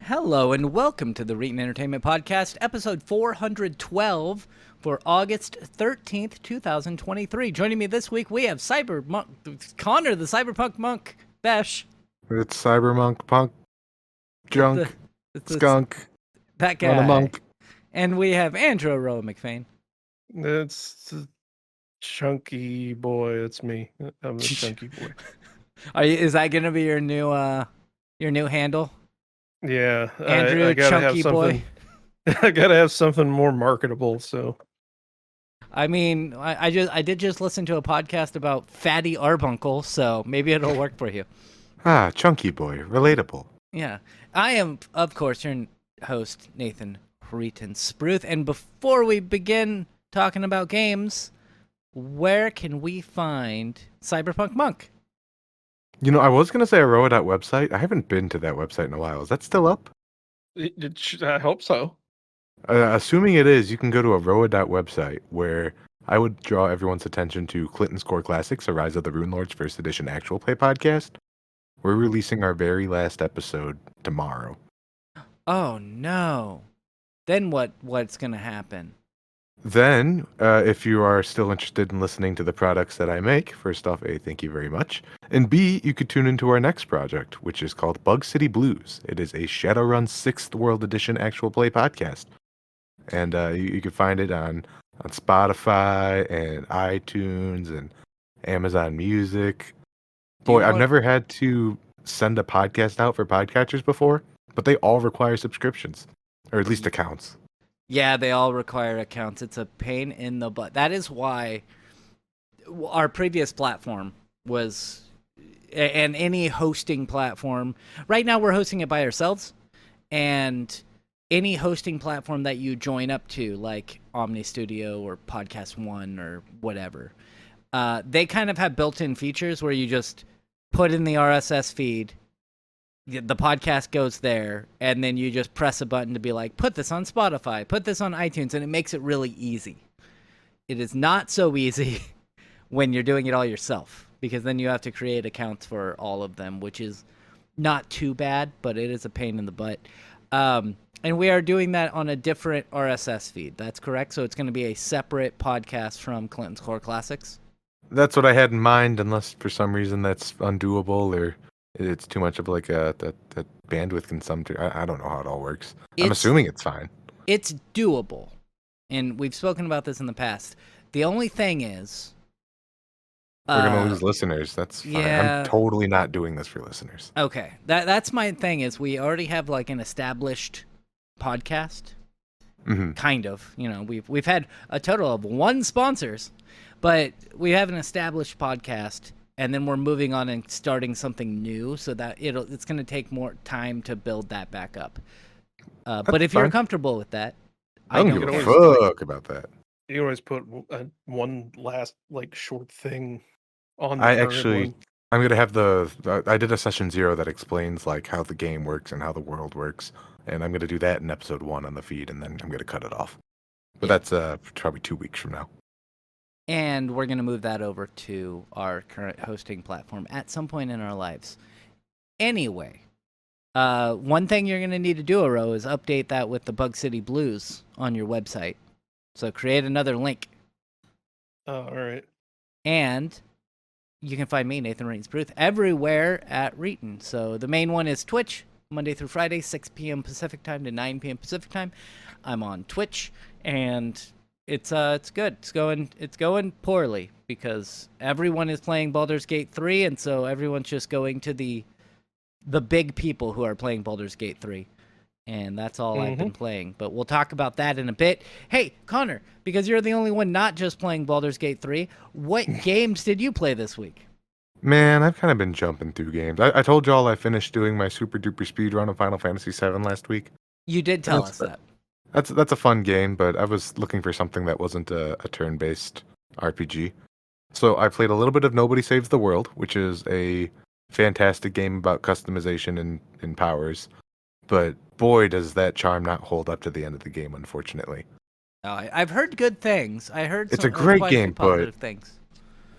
Hello and welcome to the Reetin Entertainment Podcast, episode 412 for August 13th, 2023. Joining me this week, we have Connor, the Cyberpunk Monk, Besh. It's Cybermonk, Punk, Junk, Skunk, that guy. On a monk. And we have Andrew Roa McFain. It's the chunky boy. It's me. I'm the chunky boy. Is that going to be your new handle? Yeah, Andrew, I gotta chunky have boy. I gotta have something more marketable. So, I mean, I did just listen to a podcast about Fatty Arbuncle, so maybe it'll work for you. Chunky boy, relatable. Yeah, I am, of course, your host, Nathan Reetin Spruth. And before we begin talking about games, where can we find Cyberpunk Monk? You know, I was going to say Aroa website. I haven't been to that website in a while. Is that still up? I hope so. Assuming it is, you can go to Aroa website, where I would draw everyone's attention to Clinton's Core Classics, A Rise of the Rune Lords First Edition Actual Play Podcast. We're releasing our very last episode tomorrow. Oh, no. Then what's going to happen? Then, if you are still interested in listening to the products that I make, first off, A, thank you very much. And B, you could tune into our next project, which is called Bug City Blues. It is a Shadowrun 6th World Edition actual play podcast. And you can find it on Spotify and iTunes and Amazon Music. Boy, I've never had to send a podcast out for podcatchers before, but they all require subscriptions, or at least accounts. Yeah, they all require accounts. It's a pain in the butt. That is why our previous platform was, and any hosting platform, right now we're hosting it by ourselves, and any hosting platform that you join up to, like Omni Studio or Podcast One or whatever, they kind of have built-in features where you just put in the RSS feed, the podcast goes there, and then you just press a button to be like, put this on Spotify, put this on iTunes, and it makes it really easy. It is not so easy when you're doing it all yourself, because then you have to create accounts for all of them, which is not too bad, but it is a pain in the butt. And we are doing that on a different RSS feed. That's correct? So it's going to be a separate podcast from Clinton's Core Classics? That's what I had in mind, unless for some reason that's undoable or it's too much of like that bandwidth consumption. I don't know how it all works. I'm assuming it's fine. It's doable, and we've spoken about this in the past. The only thing is, we're gonna lose listeners. That's fine. Yeah. I'm totally not doing this for listeners. Okay, that's my thing. Is we already have like an established podcast, kind of. You know, we've had a total of 1 sponsors, but we have an established podcast. And then we're moving on and starting something new, so that it's going to take more time to build that back up. But if you're comfortable with that, I don't give a fuck about that. You always put one last short thing on. I'm gonna have I did a session 0 that explains like how the game works and how the world works, and I'm gonna do that in episode 1 on the feed, and then I'm gonna cut it off. But that's probably 2 weeks from now. And we're going to move that over to our current hosting platform at some point in our lives. Anyway, one thing you're going to need to do, Aro, is update that with the Bug City Blues on your website. So create another link. Oh, all right. And you can find me, Nathan Reetin Spruth, everywhere at Reetin. So the main one is Twitch, Monday through Friday, 6 p.m. Pacific time to 9 p.m. Pacific time. I'm on Twitch, and it's good. It's going poorly because everyone is playing Baldur's Gate 3, and so everyone's just going to the big people who are playing Baldur's Gate 3. And that's all I've been playing. But we'll talk about that in a bit. Hey, Connor, because you're the only one not just playing Baldur's Gate 3, what games did you play this week? Man, I've kind of been jumping through games. I told y'all I finished doing my super duper speed run of Final Fantasy VII last week. You did tell us that. That's a fun game, but I was looking for something that wasn't a turn-based RPG. So I played a little bit of Nobody Saves the World, which is a fantastic game about customization and powers. But boy, does that charm not hold up to the end of the game, unfortunately. I've heard good things. I heard It's a some great quite a few game, but positive things.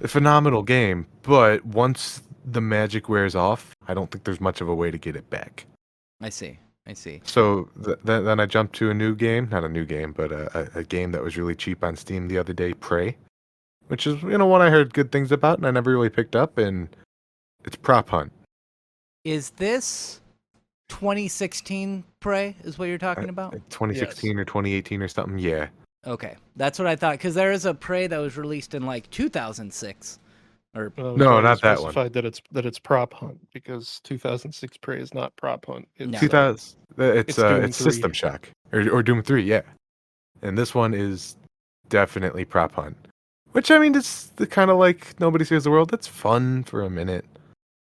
a phenomenal game. But once the magic wears off, I don't think there's much of a way to get it back. I see. I see. So then I jumped to a new game, not a new game, but a game that was really cheap on Steam the other day, Prey, which is one I heard good things about and I never really picked up, and it's Prop Hunt. Is this 2016 Prey? Is what you're talking about? 2016 or 2018 or something. Yeah. Okay, that's what I thought. Because there is a Prey that was released in like 2006. Or Well, No, glad you not that one. specified that it's prop hunt because 2006 Prey is not prop hunt. It's, No. 2000. it's Doom It's 3. System Shock or Doom 3. Yeah. And this one is definitely Prop Hunt, which I mean, it's kind of like Nobody Saves the World. That's fun for a minute.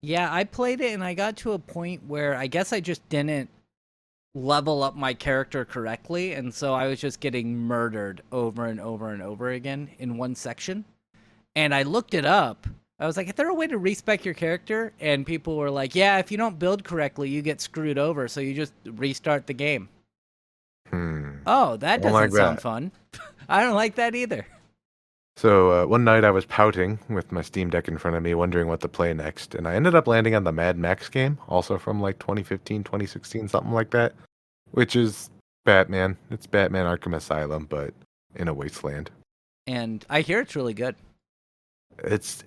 Yeah, I played it and I got to a point where I guess I just didn't level up my character correctly, and so I was just getting murdered over and over and over again in one section. And I looked it up. I was like, is there a way to respec your character? And people were like, yeah, if you don't build correctly, you get screwed over, so you just restart the game. Oh, that Don't like doesn't sound that. fun. I don't like that either. So one night I was pouting with my Steam Deck in front of me, wondering what to play next, and I ended up landing on the Mad Max game, also from like 2015, 2016, something like that, which is Batman. It's Batman Arkham Asylum, but in a wasteland. And I hear it's really good. It's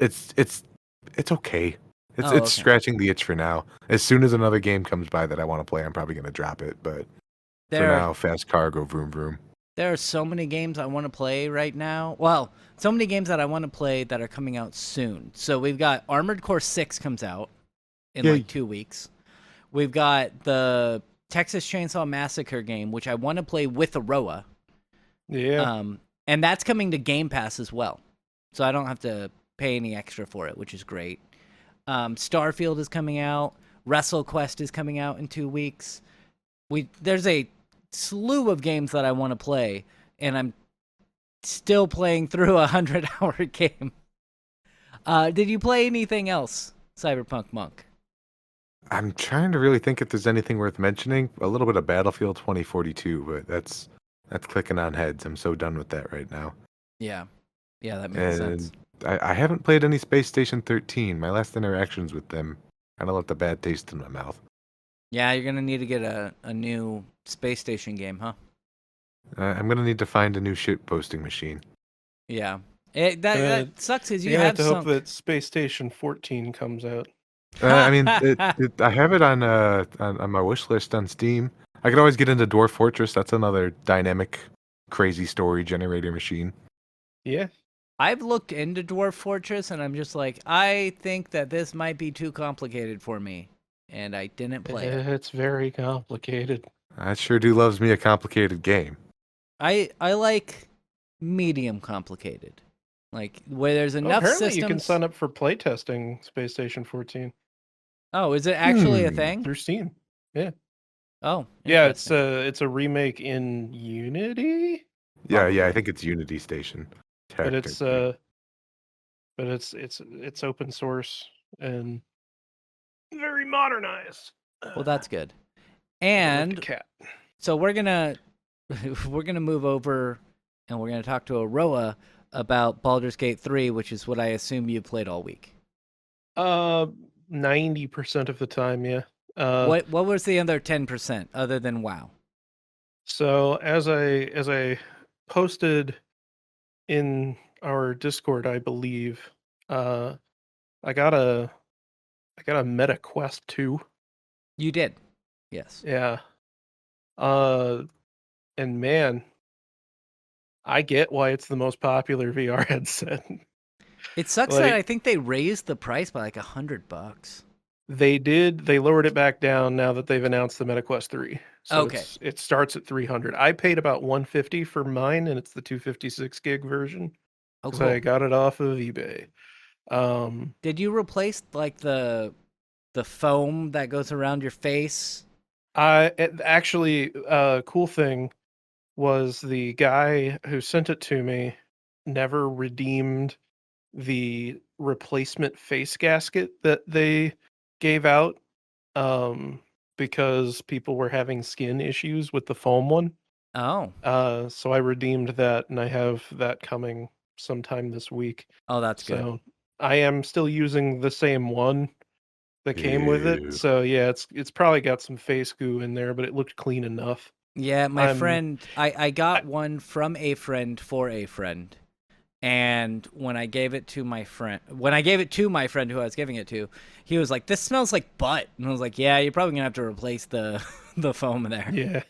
okay. It's Oh, okay. scratching the itch for now. As soon as another game comes by that I want to play, I'm probably gonna drop it. But for There, now, fast car, go vroom vroom. there are so many games I want to play right now. Well, so many games that I want to play that are coming out soon. So we've got Armored Core 6 comes out in Yay. like 2 weeks. We've got the Texas Chainsaw Massacre game, which I want to play with Aroa. Yeah. And that's coming to Game Pass as well. So I don't have to pay any extra for it, which is great. Starfield is coming out. WrestleQuest is coming out in 2 weeks. There's a slew of games that I want to play, and I'm still playing through a 100-hour game. Did you play anything else, Cyberpunk Monk? I'm trying to really think if there's anything worth mentioning. A little bit of Battlefield 2042, but that's clicking on heads. I'm so done with that right now. Yeah, that makes sense. I haven't played any Space Station 13. My last interactions with them kind of left a bad taste in my mouth. Yeah, you're gonna need to get a new space station game, huh? I'm gonna need to find a new shit posting machine. Yeah, that sucks because you You have have to some. hope that Space Station 14 comes out. I mean, I have it on my wish list on Steam. I could always get into Dwarf Fortress. That's another dynamic, crazy story generator machine. Yeah. I've looked into Dwarf Fortress, and I'm just like, I think that this might be too complicated for me, and I didn't play it. It's very complicated. I sure do loves me a complicated game. I like medium complicated, like where there's enough Apparently, systems. you can sign up for playtesting Space Station 14 Oh, is it actually a thing? through Steam. Yeah. Oh, Yeah, interesting. it's a remake in Unity. Yeah, I Probably. think it's Unity Station. But it's technically. it's open source and very modernized. Well, that's good. I And lived a cat. so we're gonna move over, and we're gonna talk to Aroa about Baldur's Gate 3, which is what I assume you played all week. 90% of the time, yeah. What was the other 10% other than WoW? So as I posted in our Discord, I believe, I got a Meta Quest 2. You did, yes. Yeah. And man, I get why it's the most popular VR headset. It sucks Like- that I think they raised the price by like $100. They lowered it back down now that they've announced the MetaQuest 3. So Okay. it starts at 300. I paid about 150 for mine, and it's the 256 gig version. Oh, 'Cause cool. I got it off of eBay. Did you replace like the foam that goes around your face? Actually, cool thing was the guy who sent it to me never redeemed the replacement face gasket that they gave out because people were having skin issues with the foam one. Oh. So I redeemed that, and I have that coming sometime this week. Oh, that's good. So I am still using the same one that came with it. Ew. So yeah, it's probably got some face goo in there, but it looked clean enough. Yeah, my I'm friend, I I, got one from a friend for a friend. And when I gave it to my friend, who I was giving it to, he was like, "This smells like butt," and I was like, "Yeah, you're probably gonna have to replace the the foam there." yeah.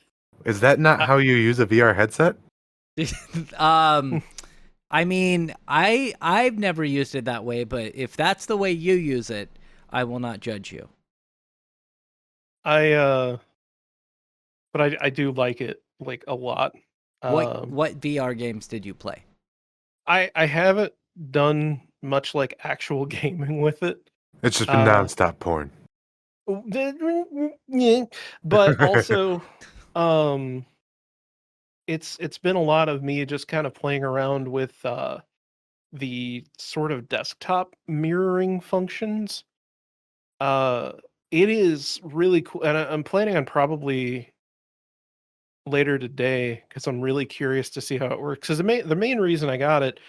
Is that not I, how you use a VR headset? um, I mean, I've never used it that way, but if that's the way you use it, I will not judge you. I but I do like it like a lot. Um What VR games did you play? I haven't done much like actual gaming with it. It's just been Uh nonstop porn. yeah, but also um it's been a lot of me just kind of playing around with the sort of desktop mirroring functions. Uh it is really cool, and I'm planning on probably later today because I'm really curious to see how it works. Because the main reason I got it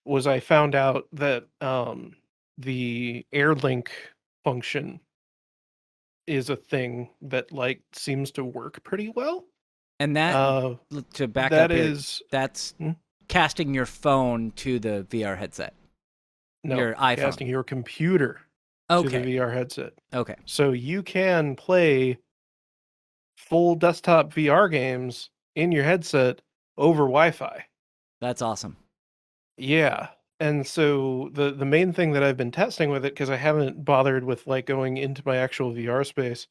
was I found out that the AirLink function is a thing that like seems to work pretty well. And that, Uh, to back that up here, is that's hmm? casting your phone to the VR headset, No, your iPhone. casting your computer to the Okay. VR headset, Okay. so you can play full desktop VR games in your headset over Wi-Fi. That's awesome. Yeah. And so the main thing that I've been testing with it, because I haven't bothered with like going into my actual VR space,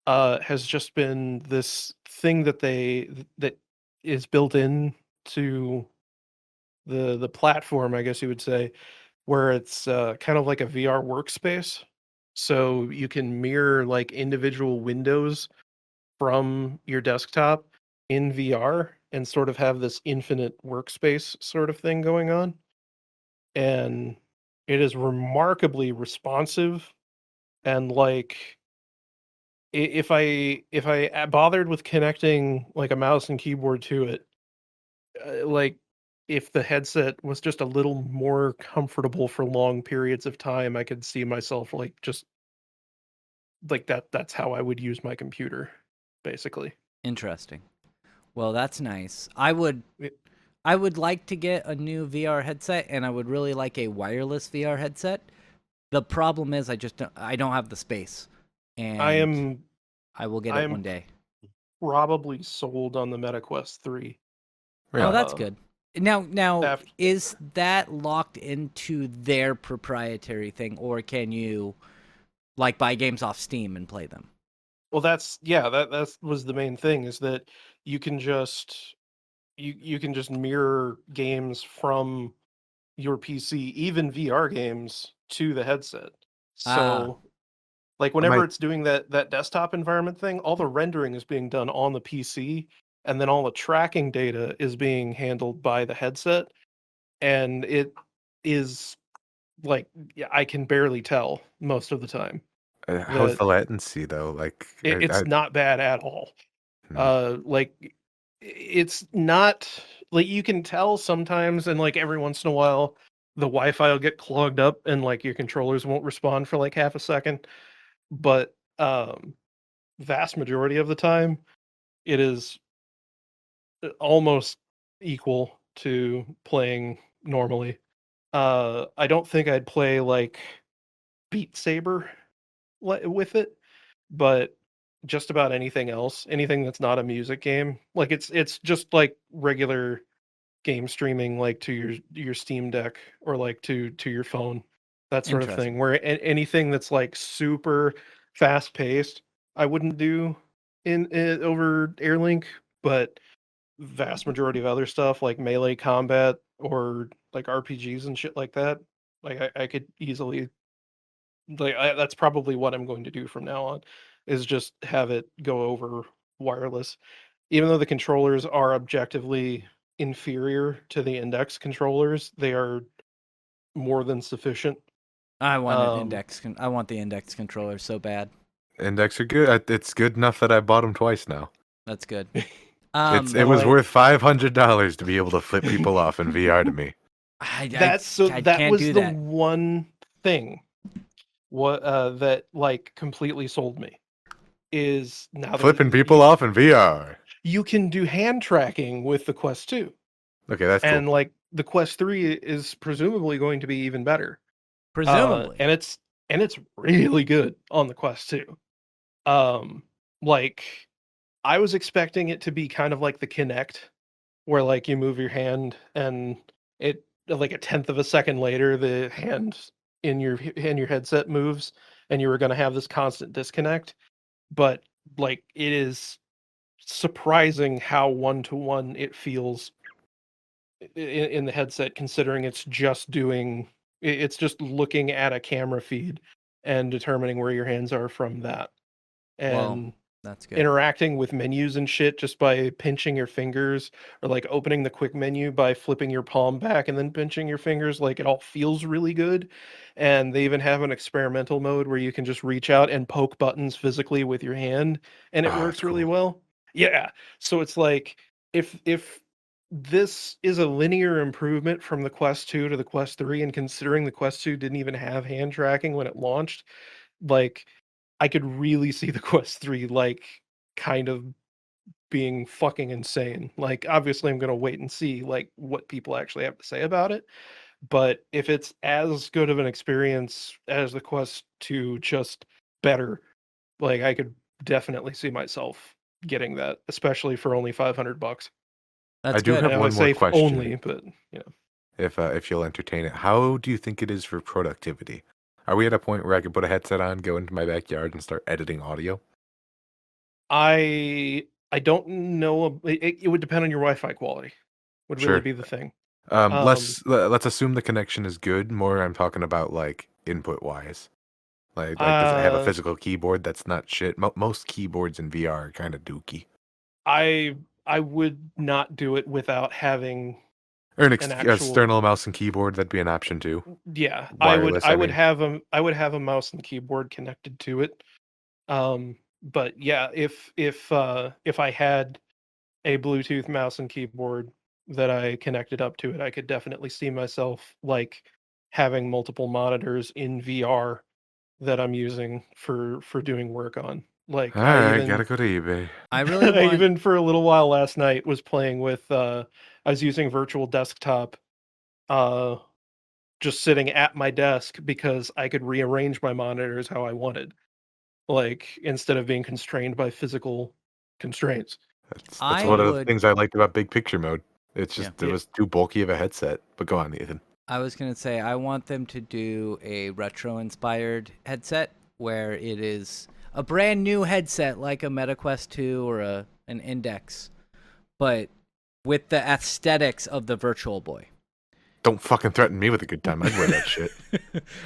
has just been this thing that is built in to the platform, I guess you would say, where it's kind of like a VR workspace. So you can mirror like individual windows from your desktop in VR and sort of have this infinite workspace sort of thing going on. And it is remarkably responsive, and like if I bothered with connecting like a mouse and keyboard to it, like if the headset was just a little more comfortable for long periods of time, I could see myself like just like that's how I would use my computer basically. Interesting. Well, that's nice. It- I would like to get a new VR headset, and I would really like a wireless VR headset. The problem is I don't have the space, I and am I will get I it am one day. probably sold on the MetaQuest 3. Oh, Really? that's good. Now, After is that locked into their proprietary thing, or can you like buy games off Steam and play them? Well, that's yeah, that was the main thing, is that you can just you can just mirror games from your PC, even VR games, to the headset. Ah, So, like I whenever might. it's doing that desktop environment thing, all the rendering is being done on the PC, and then all the tracking data is being handled by the headset, and it is like yeah, I can barely tell most of the time How's that the latency though? Like, it's not bad at all. hmm. Like it's not like you can tell sometimes, and like every once in a while, the Wi-Fi will get clogged up, and like your controllers won't respond for like half a second. But vast majority of the time, it is almost equal to playing normally. I don't think I'd play like Beat Saber with it, but just about anything else, anything that's not a music game, like it's just like regular game streaming, like to your Steam Deck or like to your phone, that sort of thing. interesting. Where anything that's like super fast paced, I wouldn't do in over AirLink, but vast majority of other stuff like melee combat or like RPGs and shit like that, like I could easily like that's probably what I'm going to do from now on, is just have it go over wireless. Even though the controllers are objectively inferior to the index controllers, they are more than sufficient. I want an Um, index. I want the index controller so bad. Index are good. It's good enough that I bought them twice now. That's good. It And was like worth $500 to be able to flip people off in VR to me. that can't was do the that. one thing that like completely sold me is now that Flipping people off in VR. you can do hand tracking with the Quest 2. Okay, that's cool. And like the Quest 3 is presumably going to be even better. Presumably. And it's really good on the Quest 2. Like I was expecting it to be kind of like the Kinect, where like you move your hand and it like a tenth of a second later the hand in your headset moves, and you were going to have this constant disconnect. But like it is surprising how one to one it feels in the headset, considering it's just looking at a camera feed and determining where your hands are from that. Well, And that's good. interacting with menus and shit just by pinching your fingers, or like opening the quick menu by flipping your palm back and then pinching your fingers, like it all feels really good. And they even have an experimental mode where you can just reach out and poke buttons physically with your hand, and it Oh, that's works really cool. well. Yeah. So it's like if this is a linear improvement from the Quest 2 to the Quest 3, and considering the Quest 2 didn't even have hand tracking when it launched, like I could really see the Quest 3 like kind of being fucking insane. Like obviously I'm going to wait and see like what people actually have to say about it, but if it's as good of an experience as the Quest 2, just better, like I could definitely see myself getting that, especially for only $500. I That's do good. have I one would more say question, only, but you know. if you'll entertain it. How do you think it is for productivity? Are we at a point where I could put a headset on, go into my backyard, and start editing audio? I don't know. It would depend on your Wi-Fi quality. Would really Sure. be the thing. Um, Let's assume the connection is good. More, I'm talking about like input wise. Like does it have a uh, physical keyboard? That's not shit. Most keyboards in VR are kind of dookie. I I would not do it without having Or an an actual. external mouse and keyboard, that'd be an option too. Yeah, Wireless, I mean. I would have a mouse and keyboard connected to it. But yeah, if I had a Bluetooth mouse and keyboard that I connected up to it, I could definitely see myself like having multiple monitors in VR that I'm using for doing work on. Like All right, gotta go to eBay. I really I want. even for a little while last night was playing with I was using virtual desktop uh just sitting at my desk because I could rearrange my monitors how I wanted. Like instead of being constrained by physical constraints. That's I one of the would. things I liked about big picture mode. It's Yeah. just it Yeah. was too bulky of a headset. But go on, Ethan. I was gonna say I want them to do a retro-inspired headset where it is a brand new headset like a MetaQuest 2 or an Index, but with the aesthetics of the Virtual Boy. Don't fucking threaten me with a good time. I'd wear that shit.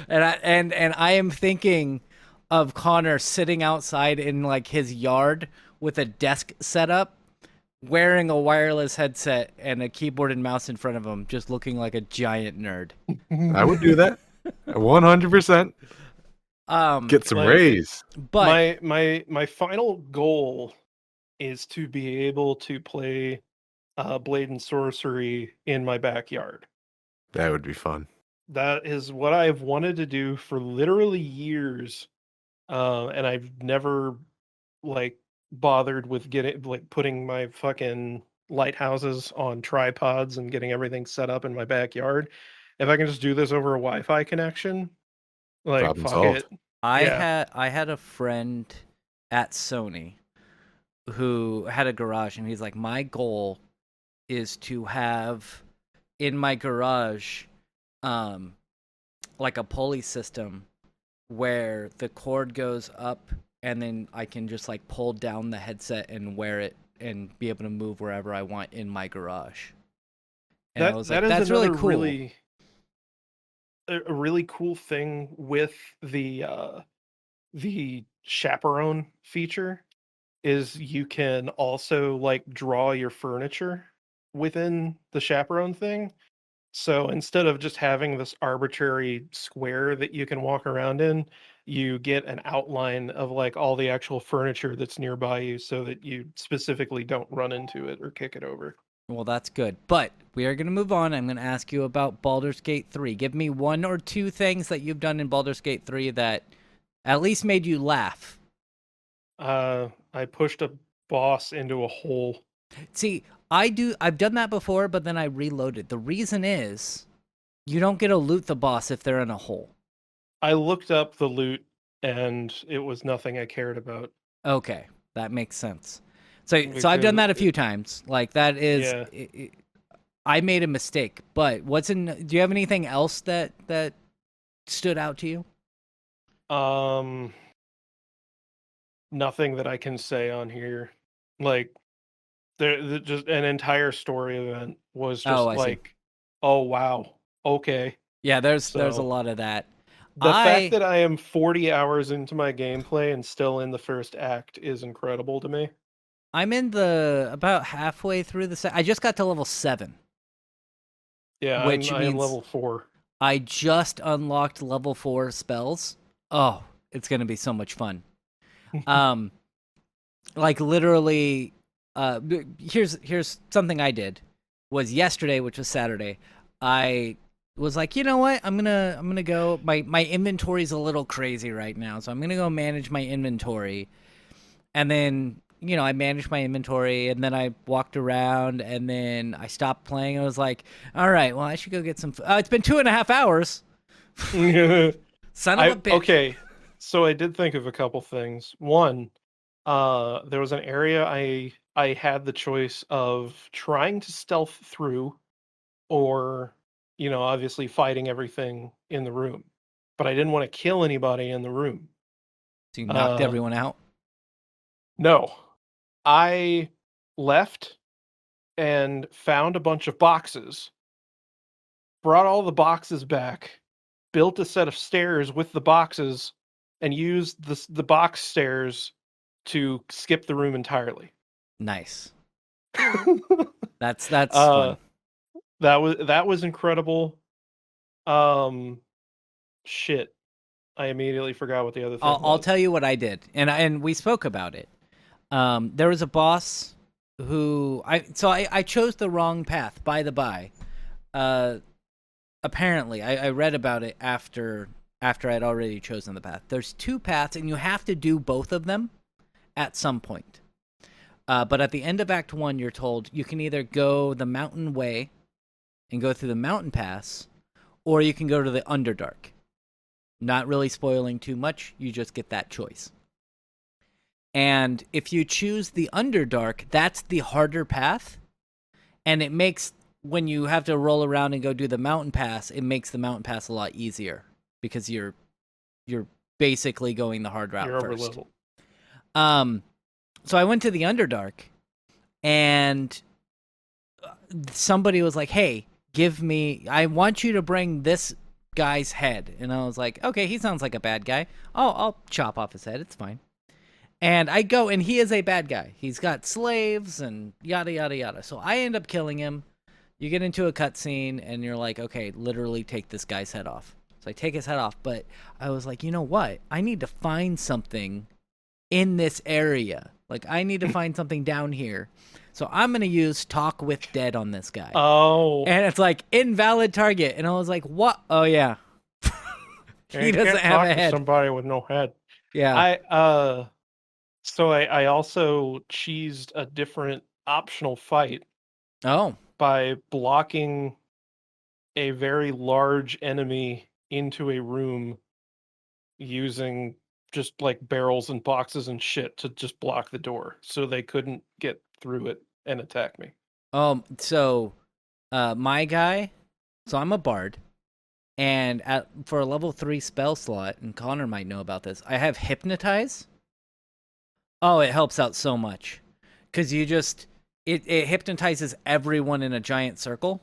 And I am thinking of Connor sitting outside in like his yard with a desk set up, wearing a wireless headset and a keyboard and mouse in front of him, just looking like a giant nerd. I would do that. 100%. Get some Like rays. But my final goal is to be able to play Blade and Sorcery in my backyard. That would be fun. That is what I've wanted to do for literally years, and I've never like bothered with getting like putting my fucking lighthouses on tripods and getting everything set up in my backyard. If I can just do this over a Wi-Fi connection, like Problem fuck it. solved. Yeah. I had a friend at Sony who had a garage, and he's like, my goal is to have in my garage um like a pulley system where the cord goes up and then I can just like pull down the headset and wear it and be able to move wherever I want in my garage. And I was That like, is that's really another cool. a really cool thing with the chaperone feature is you can also like draw your furniture within the chaperone thing. So instead of just having this arbitrary square that you can walk around in, you get an outline of like all the actual furniture that's nearby you so that you specifically don't run into it or kick it over. Well, that's good. But we are going to move on. I'm going to ask you about Baldur's Gate 3. Give me one or two things that you've done in Baldur's Gate 3 that at least made you laugh. I pushed a boss into a hole. See, I've done that before, but then I reloaded. The reason is you don't get to loot the boss if they're in a hole. I looked up the loot and it was nothing I cared about. Okay, that makes sense. So I've done that a few times. Like that is Yeah. I made a mistake, but do you have anything else that stood out to you? Nothing that I can say on here. Like just an entire story event was just Oh, I see. like, oh wow, okay. Yeah, there's a So lot of that. the fact that I am 40 hours into my gameplay and still in the first act is incredible to me. I'm in about halfway through I just got to level 7, Yeah, which I am means level 4. I just unlocked level 4 spells. Oh, it's going to be so much fun. Like literally here's something I did was yesterday, which was Saturday. I was like, you know what? I'm gonna go. My inventory's a little crazy right now, so I'm gonna go manage my inventory. And then I managed my inventory, and then I walked around, and then I stopped playing. I was like, all right, well, I should go get some. It's been 2.5 hours. Son of a bitch. Okay, so I did think of a couple things. One, there was an area I had the choice of trying to stealth through or, obviously fighting everything in the room. But I didn't want to kill anybody in the room. So you knocked everyone out. No. I left and found a bunch of boxes, brought all the boxes back, built a set of stairs with the boxes, and used the box stairs to skip the room entirely. Nice. That's fun. That was incredible. Shit. I immediately forgot what the other thing was. I'll tell you what I did, and we spoke about it. There was a boss who I chose the wrong path. By the by, apparently I read about it after I'd already chosen the path. There's 2 paths, and you have to do both of them at some point. But at the end of Act 1, you're told you can either go the mountain way and go through the mountain pass, or you can go to the Underdark. Not really spoiling too much, you just get that choice. And if you choose the Underdark, that's the harder path, and it makes, when you have to roll around and go do the mountain pass, it makes the mountain pass a lot easier, because you're basically going the hard route You're first. overleveled. So I went to the Underdark, and somebody was like, hey, I want you to bring this guy's head. And I was like, okay, he sounds like a bad guy. I'll chop off his head. It's fine. And I go, and he is a bad guy. He's got slaves and yada, yada, yada. So I end up killing him. You get into a cutscene, and you're like, okay, literally take this guy's head off. So I take his head off. But I was like, you know what? I need to find something in this area. Like, I need to find something down here. So I'm going to use Talk with Dead on this guy. Oh. And it's like, invalid target. And I was like, what? Oh, yeah. He doesn't have a head. Somebody with no head. Yeah. So I also cheesed a different optional fight. Oh. By blocking a very large enemy into a room using just like barrels and boxes and shit to just block the door so they couldn't get through it and attack me. So my guy, so I'm a bard, and for a level 3 spell slot, and Connor might know about this, I have Hypnotize. Oh, it helps out so much, because it hypnotizes everyone in a giant circle,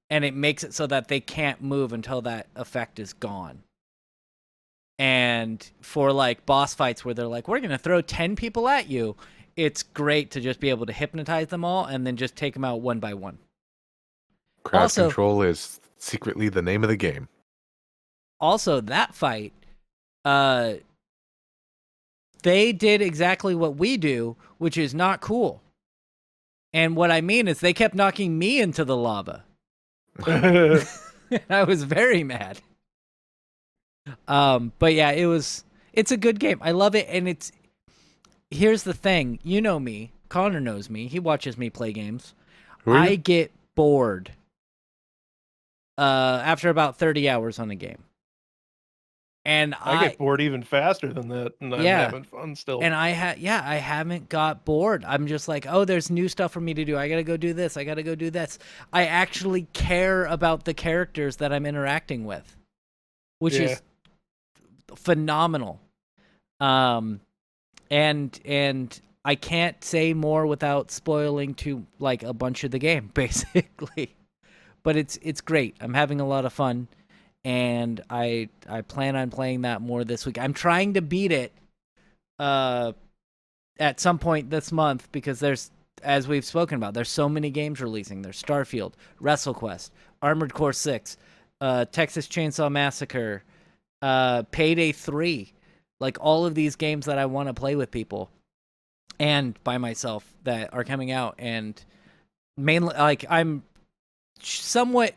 and it makes it so that they can't move until that effect is gone. And for like boss fights where they're like, we're going to throw 10 people at you, it's great to just be able to hypnotize them all and then just take them out one by one. Crowd Also, control is secretly the name of the game. Also, that fight, they did exactly what we do, which is not cool. And what I mean is they kept knocking me into the lava. I was very mad. But yeah, it's a good game. I love it. And here's the thing. You know me. Connor knows me. He watches me play games. Who are I you? get bored after about 30 hours on a game. And I get bored even faster than that, and I'm Yeah. having fun still. And I haven't got bored. I'm just like, oh, there's new stuff for me to do. I gotta go do this. I gotta go do this. I actually care about the characters that I'm interacting with, which is phenomenal. And I can't say more without spoiling to like a bunch of the game, basically. But it's great. I'm having a lot of fun, and I plan on playing that more this week. I'm trying to beat it at some point this month because there's, as we've spoken about, there's so many games releasing. There's Starfield, WrestleQuest, Armored Core 6, Texas Chainsaw Massacre, Payday 3, like all of these games that I want to play with people and by myself that are coming out. And mainly, like, I'm somewhat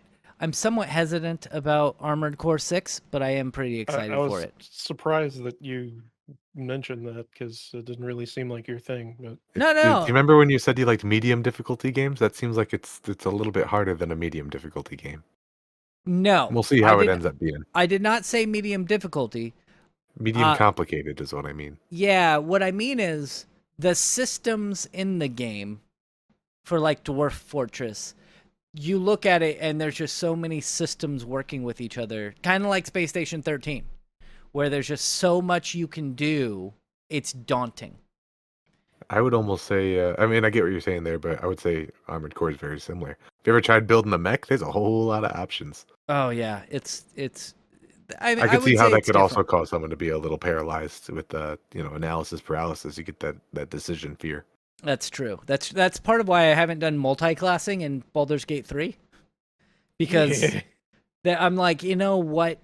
hesitant about Armored Core 6, but I am pretty excited I was for it. surprised that you mentioned that because it didn't really seem like your thing. But No, Do you no, remember when you said you liked medium difficulty games? That seems like it's a little bit harder than a medium difficulty game. no. We'll see how it ends up being. I did not say medium difficulty. Medium complicated is what I mean. Yeah, what I mean is the systems in the game for like Dwarf Fortress, you look at it and there's just so many systems working with each other, kind of like Space Station 13, where there's just so much you can do. It's daunting. I would almost say, I mean, I get what you're saying there, but I would say Armored Core is very similar. Have you ever tried building a mech? There's a whole lot of options. Oh yeah, it's. I I could would see how say that it's could also different. cause someone to be a little paralyzed with the, analysis paralysis. You get that decision fear. That's true. That's part of why I haven't done multi-classing in Baldur's Gate 3, because I'm like, you know what?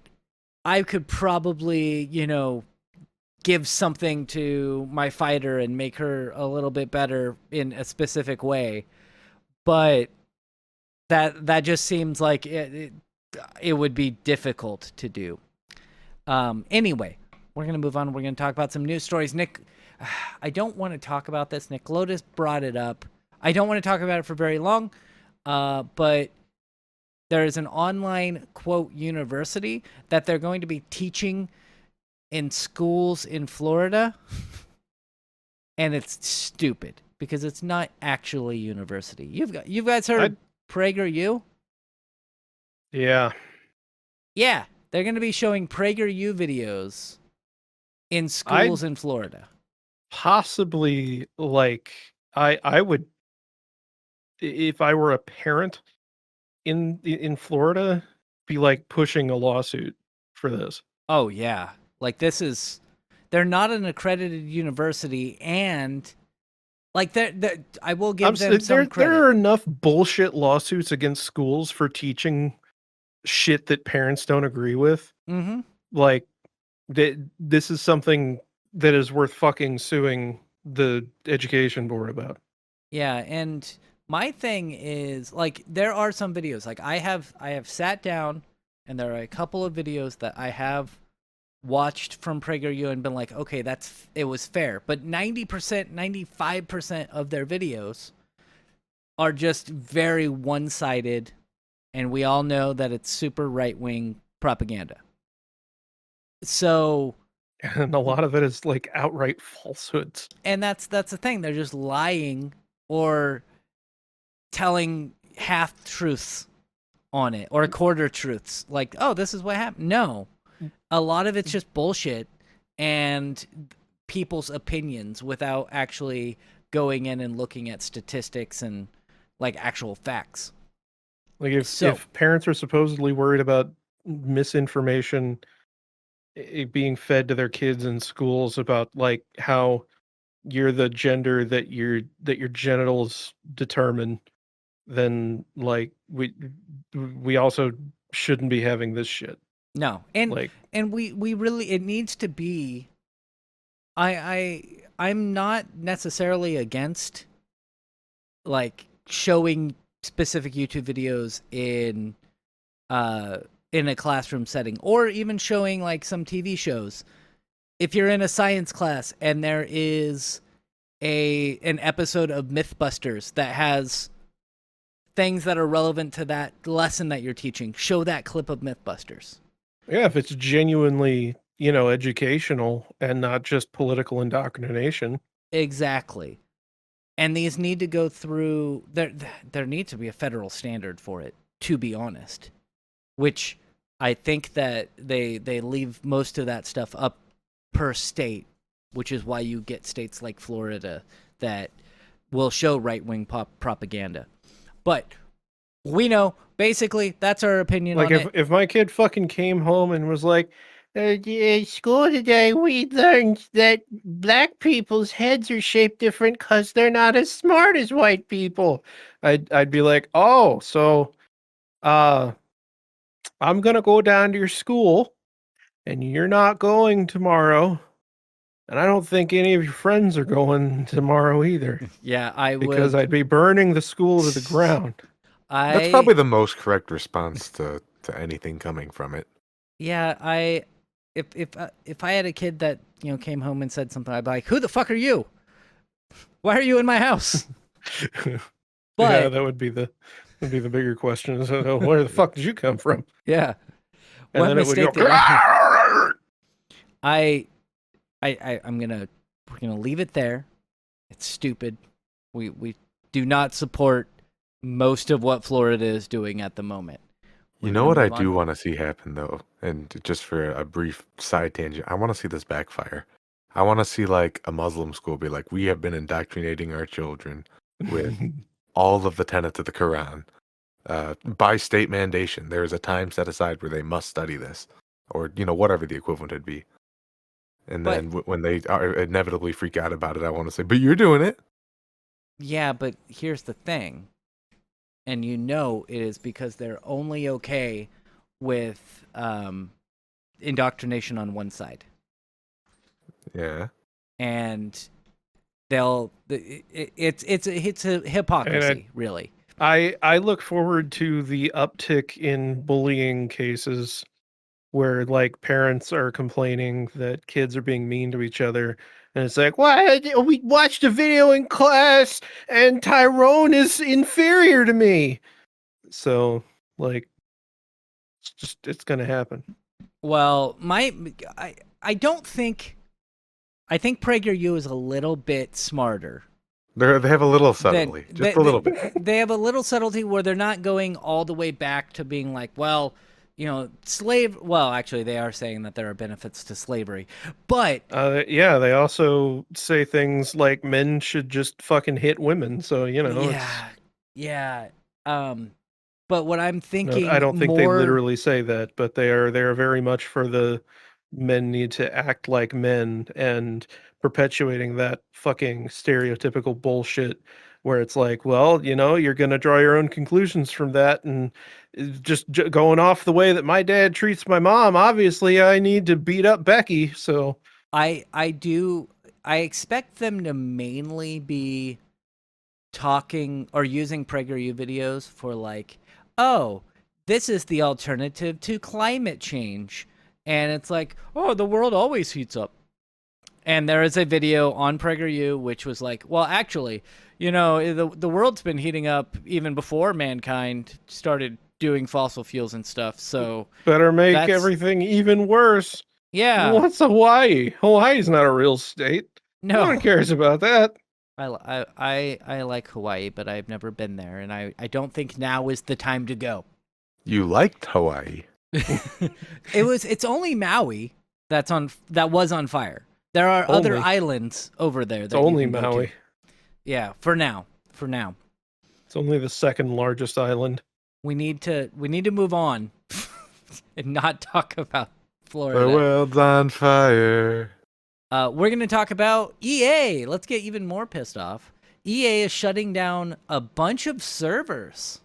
I could probably, give something to my fighter and make her a little bit better in a specific way, but that just seems like it would be difficult to do. Anyway, we're gonna move on. We're gonna talk about some news stories. Nick, I don't want to talk about this. Nick Lotus brought it up. I don't want to talk about it for very long, but there is an online, quote, university that they're going to be teaching in schools in Florida, and it's stupid because it's not actually university. You guys heard of PragerU? Yeah. Yeah, they're going to be showing PragerU videos in schools in Florida. Possibly, like, I would, if I were a parent in Florida, be like pushing a lawsuit for this. Oh yeah, like they're not an accredited university, and like I will give them some credit. There are enough bullshit lawsuits against schools for teaching shit that parents don't agree with. Mm-hmm. Like, this is something that is worth fucking suing the education board about. Yeah, and my thing is, like, there are some videos, like I have sat down and there are a couple of videos that I have watched from PragerU and been like, okay, it was fair. But 90%, 95% of their videos are just very one-sided, and we all know that it's super right-wing propaganda. So, and a lot of it is like outright falsehoods. And that's the thing. They're just lying or telling half truths on it or quarter truths. Like, oh, this is what happened. No, a lot of it's just bullshit and people's opinions without actually going in and looking at statistics and like actual facts. Like, if parents are supposedly worried about misinformation being fed to their kids in schools about like how you're the gender that your genitals determine, then like we also shouldn't be having this shit. No. And Like, we really, it needs to be, I'm not necessarily against like showing specific YouTube videos in a classroom setting, or even showing like some TV shows. If you're in a science class and there is an episode of Mythbusters that has things that are relevant to that lesson that you're teaching, show that clip of Mythbusters. yeah, if it's genuinely, educational and not just political indoctrination. Exactly. And these need to go through, there needs to be a federal standard for it, to be honest. Which I think that they leave most of that stuff up per state, which is why you get states like Florida that will show right-wing propaganda. But we know, basically, that's our opinion Like, on it. if my kid fucking came home and was like, "In school today, we learned that black people's heads are shaped different because they're not as smart as white people," I'd be like, "Oh, so, I'm gonna go down to your school, and you're not going tomorrow, and I don't think any of your friends are going tomorrow either, Yeah, I because would. I'd be burning the school to the ground." That's probably the most correct response to anything coming from it. Yeah, if I had a kid that came home and said something, I'd be like, "Who the fuck are you? Why are you in my house?" Yeah, But that would be the bigger question. Is, where the fuck did you come from? yeah, And what then it would mistake go. did I? We're gonna leave it there. It's stupid. We do not support most of what Florida is doing at the moment. You We're know gonna what I move do on. want to see happen though, and just for a brief side tangent, I want to see this backfire. I want to see like a Muslim school be like, we have been indoctrinating our children with all of the tenets of the Quran. By state mandation, there is a time set aside where they must study this, or whatever the equivalent would be. And But then when they are inevitably freak out about it, I want to say, "But you're doing it." yeah, but here's the thing, and it is because they're only okay with indoctrination on one side, Yeah. and it's a And hypocrisy, really. I look forward to the uptick in bullying cases where like parents are complaining that kids are being mean to each other, and it's like, "What? We watched a video in class and Tyrone is inferior to me." So, like, it's gonna happen. Well, I don't think I think PragerU is a little bit smarter. They have a little Then subtlety, just a little bit. they have a little subtlety where they're not going all the way back to being like, well, well, actually they are saying that there are benefits to slavery, but Yeah, they also say things like men should just fucking hit women. So, it's yeah. Um, but what I'm no, I thinking don't think they more, literally say that, but they are very much for the men need to act like men and perpetuating that fucking stereotypical bullshit where it's like, well, you're going to draw your own conclusions from that, and just going off the way that my dad treats my mom, obviously I need to beat up Becky. So, I expect them to mainly be talking or using PragerU videos for like, oh, this is the alternative to climate change. And it's like, oh, the world always heats up. And there is a video on PragerU which was like, well, actually, the world's been heating up even before mankind started doing fossil fuels and stuff. So better make that's, everything even worse. yeah, What's Hawaii? Hawaii's not a real state. No one no. cares about that. I like Hawaii, but I've never been there, and I don't think now is the time to go. You liked Hawaii. It's only Maui that was on fire. There are other Only. islands over there It's that you only can go Maui. to. Yeah, for now. It's only the second largest island. We need to move on and not talk about Florida. The world's on fire. We're going to talk about EA. Let's get even more pissed off. EA is shutting down a bunch of servers.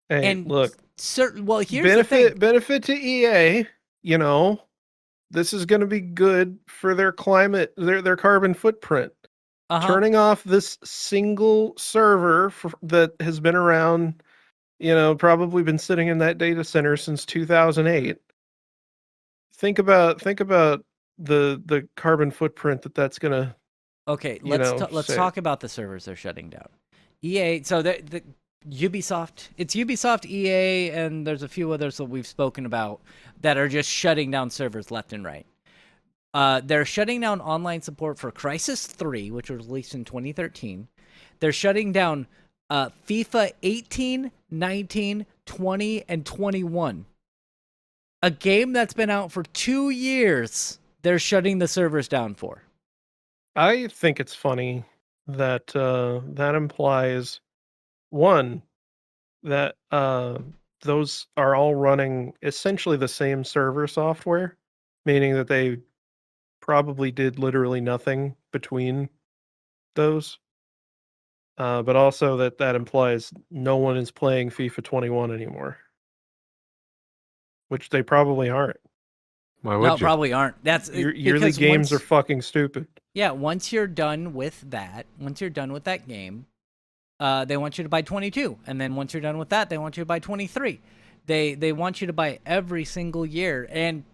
Hey, And look, certain. Well, here's the thing. Benefit to EA. You know, this is going to be good for their climate, their carbon footprint. Turning off this single server that has been around, probably been sitting in that data center since 2008. Think about the carbon footprint that's going to. Okay, let's talk about the servers they're shutting down. EA, so the Ubisoft, it's Ubisoft, EA, and there's a few others that we've spoken about that are just shutting down servers left and right. They're shutting down online support for Crysis 3, which was released in 2013. They're shutting down FIFA 18, 19, 20, and 21. A game that's been out for 2 years, they're shutting the servers down for. I think it's funny that that implies, one, that those are all running essentially the same server software, meaning that they probably did literally nothing between those. But also that implies no one is playing FIFA 21 anymore, which they probably aren't. Why would No, you? probably aren't. That's Yearly games are fucking stupid. Yeah, once you're done with that game, they want you to buy 22, and then once you're done with that, they want you to buy 23. They want you to buy every single year, and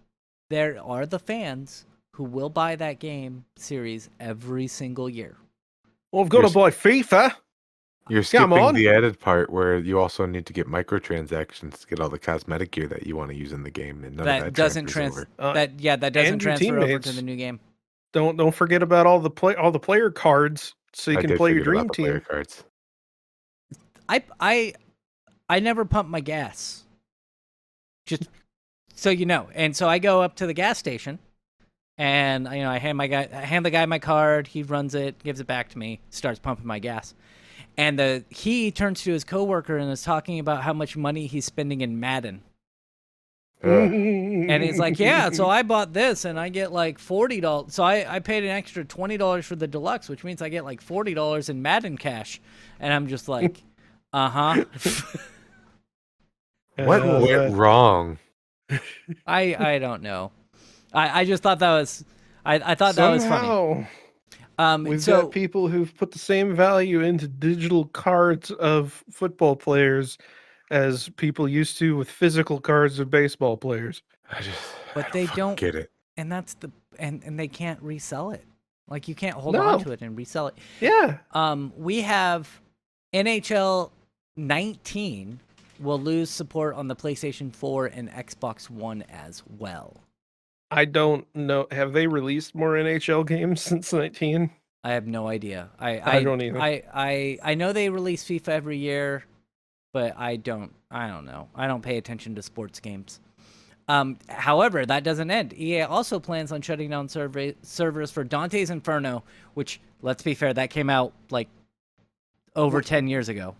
there are the fans who will buy that game series every single year. Well, I've got to buy FIFA. You're skipping the added part where you also need to get microtransactions to get all the cosmetic gear that you want to use in the game, and none of that doesn't transfer over to the new game. Don't forget about all the player cards, so you can play your dream team. Player cards. I never pump my gas. Just so you know. And so I go up to the gas station, and I hand the guy my card. He runs it, gives it back to me, starts pumping my gas. And he turns to his coworker and is talking about how much money he's spending in Madden. And he's like, yeah, so I bought this and I get like $40. So I paid an extra $20 for the deluxe, which means I get like $40 in Madden cash. And I'm just like, uh-huh. What went wrong? I don't know. I just thought that was I thought that was funny. We've got people who've put the same value into digital cards of football players as people used to with physical cards of baseball players. But they don't get it. And that's and they can't resell it. Like you can't hold on to it and resell it. Yeah. We have NHL 19 will lose support on the PlayStation 4 and Xbox One as well. I don't know. Have they released more NHL games since 19? I have no idea. I don't either. I know they release FIFA every year, but I don't know. I don't pay attention to sports games. However, that doesn't end. EA also plans on shutting down servers for Dante's Inferno, which, let's be fair, that came out like over 10 years ago.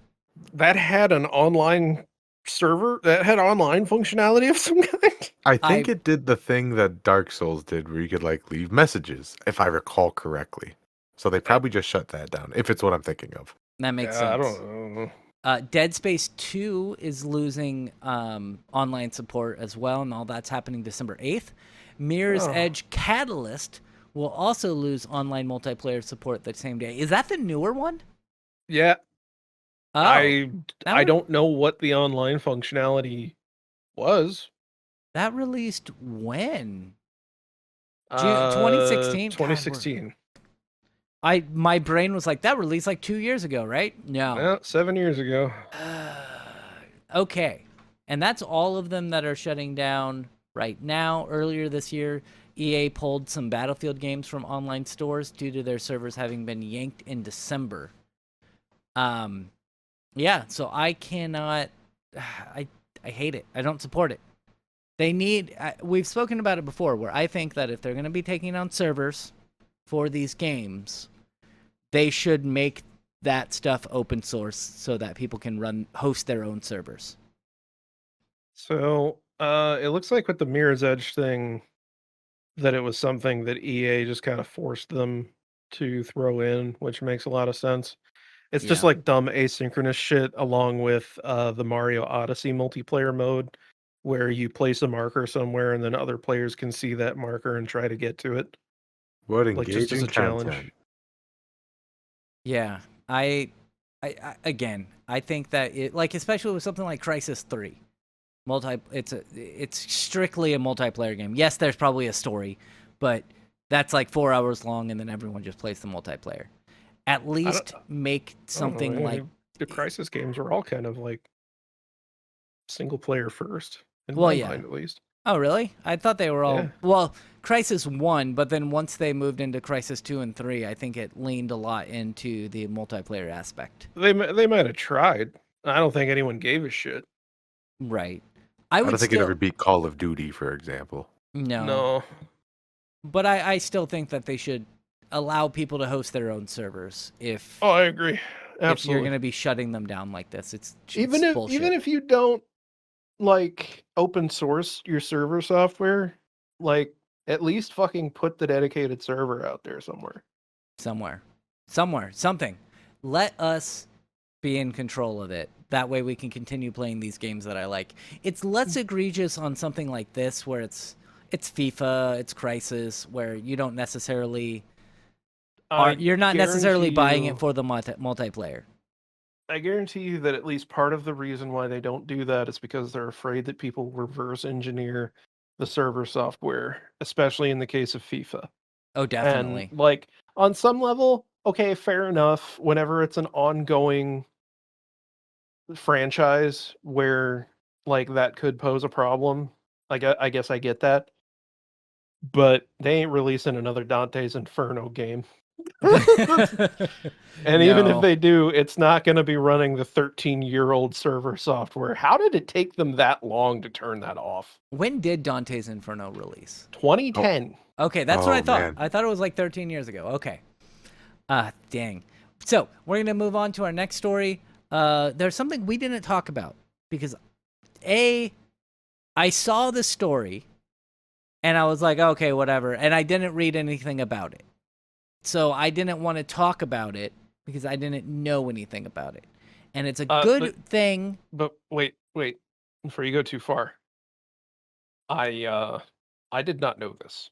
That had an online server that had online functionality of some kind. I think it did the thing that Dark Souls did where you could like leave messages, if I recall correctly. So they probably just shut that down, if it's what I'm thinking of. That makes sense. I don't know. Dead Space 2 is losing online support as well, and all that's happening December 8th. Mirror's Edge Catalyst will also lose online multiplayer support that same day. Is that the newer one? Yeah. Oh, I don't know what the online functionality was. That released when? 2016? 2016. My brain was like, that released like 2 years ago, right? No. 7 years ago. Okay. And that's all of them that are shutting down right now. Earlier this year, EA pulled some Battlefield games from online stores due to their servers having been yanked in December. Yeah, so I cannot... I hate it. I don't support it. They need... we've spoken about it before, where I think that if they're going to be taking on servers for these games, they should make that stuff open source so that people can host their own servers. So, it looks like with the Mirror's Edge thing, that it was something that EA just kind of forced them to throw in, which makes a lot of sense. It's just Yeah. like dumb asynchronous shit along with the Mario Odyssey multiplayer mode where you place a marker somewhere and then other players can see that marker and try to get to it. What Like just as engaging a challenge. content. Yeah. Again, I think that it, like, especially with something like Crisis 3. It's strictly a multiplayer game. Yes, there's probably a story, but that's like 4 hours long and then everyone just plays the multiplayer. At least make I don't know, something like the Crisis games were all kind of like single player first, in Well, my yeah. mind at least. Oh, really? I thought they were all Yeah. well, Crisis 1, but then once they moved into Crisis 2 and 3, I think it leaned a lot into the multiplayer aspect. They might have tried. I don't think anyone gave a shit. Right. I I don't would think it ever still beat Call of Duty, for example. no. But I still think that they should allow people to host their own servers if Oh, I agree. if you're Absolutely. going to be shutting them down like this. It's Even bullshit. if you don't like open source your server software, like at least fucking put the dedicated server out there somewhere. somewhere, something. Let us be in control of it. That way we can continue playing these games that I like. It's less egregious on something like this where it's FIFA, it's Crisis, where you don't necessarily you're not necessarily buying it for the multiplayer. I guarantee you that at least part of the reason why they don't do that is because they're afraid that people reverse engineer the server software, especially in the case of FIFA. Oh, definitely. And like on some level, okay, fair enough. Whenever it's an ongoing franchise where like that could pose a problem, I guess I get that. But they ain't releasing another Dante's Inferno game. And even if No. they do, it's not going to be running the 13-year-old server software. How did it take them that long to turn that off? When did Dante's Inferno release? 2010. Okay, that's what I thought. Man. I thought it was like 13 years ago. Okay. Dang. So, we're going to move on to our next story. There's something we didn't talk about because I saw the story and I was like, okay, whatever. And I didn't read anything about it. So I didn't want to talk about it because I didn't know anything about it. And it's a good thing. But wait, before you go too far. I did not know this.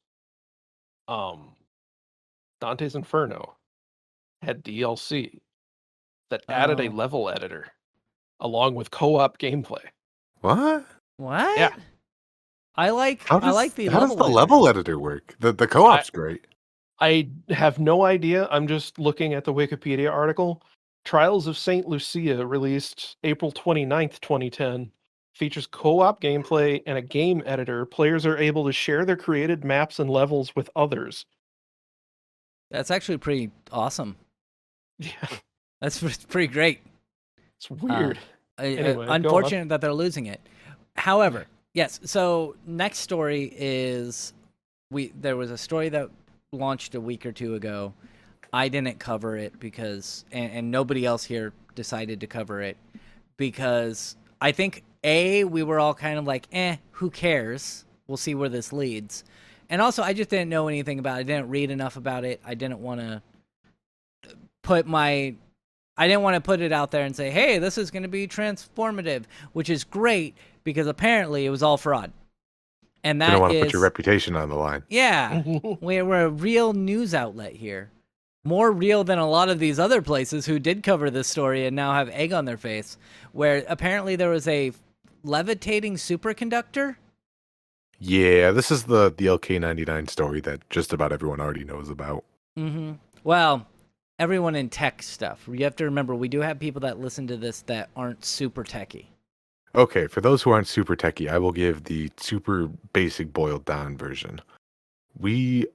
Dante's Inferno had DLC that added a Oh. level editor along with co-op gameplay. What? What? Yeah. I like How the does level the editor. level editor work? The co-op's great. I have no idea. I'm just looking at the Wikipedia article. Trials of St. Lucia, released April 29th, 2010, features co-op gameplay and a game editor. Players are able to share their created maps and levels with others. That's actually pretty awesome. Yeah, That's pretty great. it's weird. Anyway, go on. Unfortunate that they're losing it. However, yes. So next story is there was a story that launched a week or two ago. I didn't cover it because and nobody else here decided to cover it because I think we were all kind of like, who cares? We'll see where this leads. And also I just didn't know anything about it. I didn't read enough about it. I didn't want to put it out there and say, hey, this is going to be transformative, which is great because apparently it was all fraud. And that You don't want to put your reputation on the line. Yeah. We're a real news outlet here. More real than a lot of these other places who did cover this story and now have egg on their face, where apparently there was a levitating superconductor. Yeah, this is the LK99 story that just about everyone already knows about. Mm-hmm. Well, everyone in tech stuff. You have to remember, we do have people that listen to this that aren't super techie. Okay, for those who aren't super techie, I will give the super basic boiled down version. We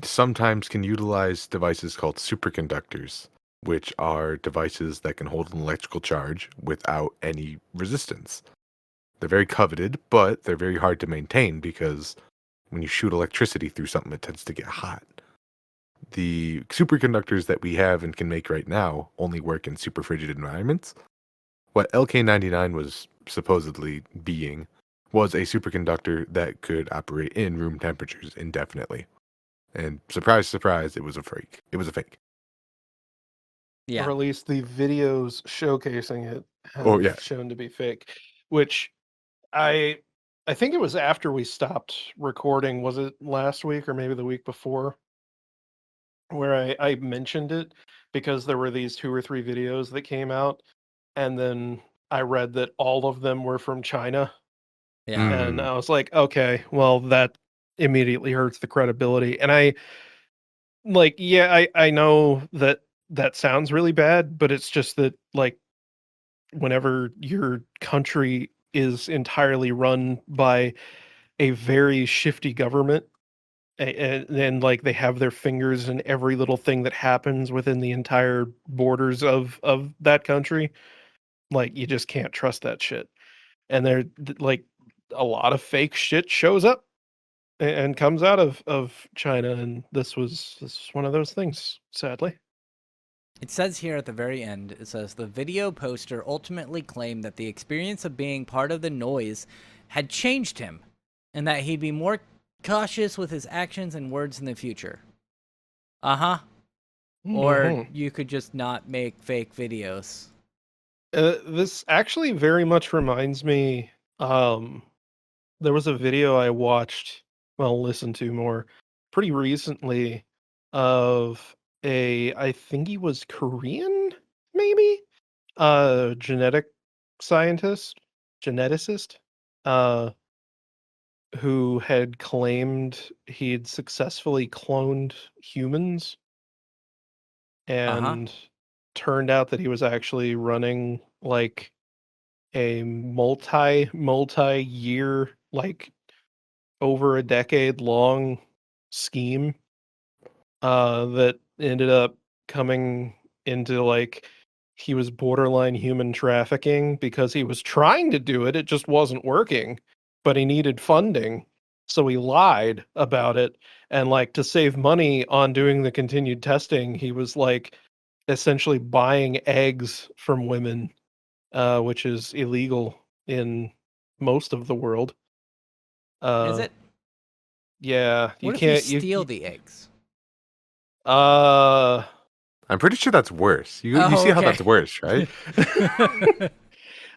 sometimes can utilize devices called superconductors, which are devices that can hold an electrical charge without any resistance. They're very coveted, but they're very hard to maintain because when you shoot electricity through something, it tends to get hot. The superconductors that we have and can make right now only work in super frigid environments. What LK99 was supposedly being was a superconductor that could operate in room temperatures indefinitely. And surprise, surprise, it was a fake. It was a fake. Yeah. or at least the videos showcasing it Oh, have yeah. shown to be fake. Which I I think it was after we stopped recording. Was it last week or maybe the week before? Where I mentioned it because there were these 2 or 3 videos that came out, and then I read that all of them were from China, Yeah. and Mm. I was like, "Okay, well, that immediately hurts the credibility." And I like, yeah, I know that that sounds really bad, but it's just that, like, whenever your country is entirely run by a very shifty government, and like they have their fingers in every little thing that happens within the entire borders of that country, like you just can't trust that shit. And like a lot of fake shit shows up and comes out of China, and this was one of those things, sadly. It says here at the very end, it says the video poster ultimately claimed that the experience of being part of the noise had changed him and that he'd be more cautious with his actions and words in the future. Uh-huh. Or Hmm. you could just not make fake videos. This actually very much reminds me. Um, there was a video I watched, well, listened to more, pretty recently, of I think he was Korean, maybe, genetic scientist, geneticist, uh, who had claimed he'd successfully cloned humans, Uh-huh. and turned out that he was actually running like a multi-year, like over a decade long scheme that ended up coming into like he was borderline human trafficking because he was trying to do it, it just wasn't working, but he needed funding, so he lied about it. And like to save money on doing the continued testing, he was like essentially buying eggs from women, which is illegal in most of the world. Is uh it? yeah, you What if you can't steal the eggs? uh I'm pretty sure that's worse. You Oh, see how okay. that's worse, right?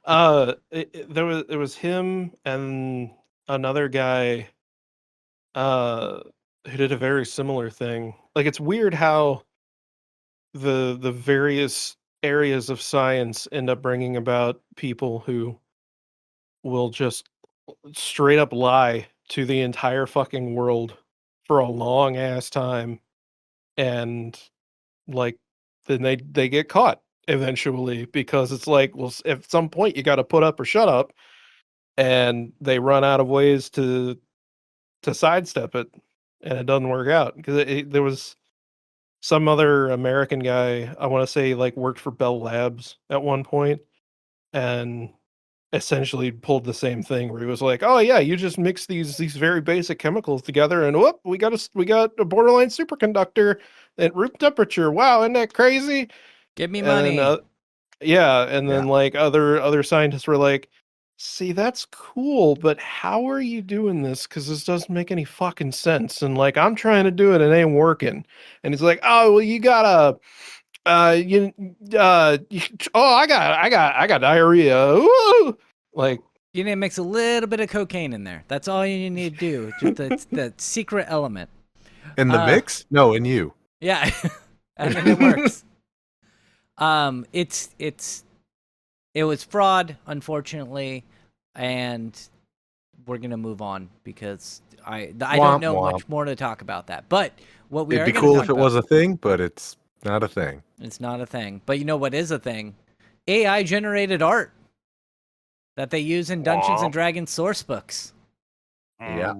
there was him and another guy uh who did a very similar thing. Like it's weird how the various areas of science end up bringing about people who will just straight up lie to the entire fucking world for a long ass time, and like then they get caught eventually because it's like, well, at some point you got to put up or shut up, and they run out of ways to sidestep it, and it doesn't work out because there was some other American guy, I want to say, like worked for Bell Labs at one point, and essentially pulled the same thing where he was like, "Oh yeah, you just mix these very basic chemicals together, and whoop, we got a borderline superconductor at room temperature. Wow, isn't that crazy?" Give me And then money. yeah, and Yeah. then like other scientists were like, "See, that's cool, but how are you doing this? Because this doesn't make any fucking sense. And like I'm trying to do it, and it ain't working." And he's like, "Oh well, you gotta you oh I got diarrhea." Woo! Like, You need to mix a little bit of cocaine in there. That's all you need to do. Just the secret element. In the Uh, mix? No, in you. yeah. And then it works. It was fraud, unfortunately, and we're gonna move on because I don't Womp know womp. much more to talk about that. But what we It'd are be gonna cool talk if it about, was a thing, but it's not a thing. it's not a thing. But you know what is a thing? AI generated art that they use in Dungeons and Womp. Dragons source books. Yeah.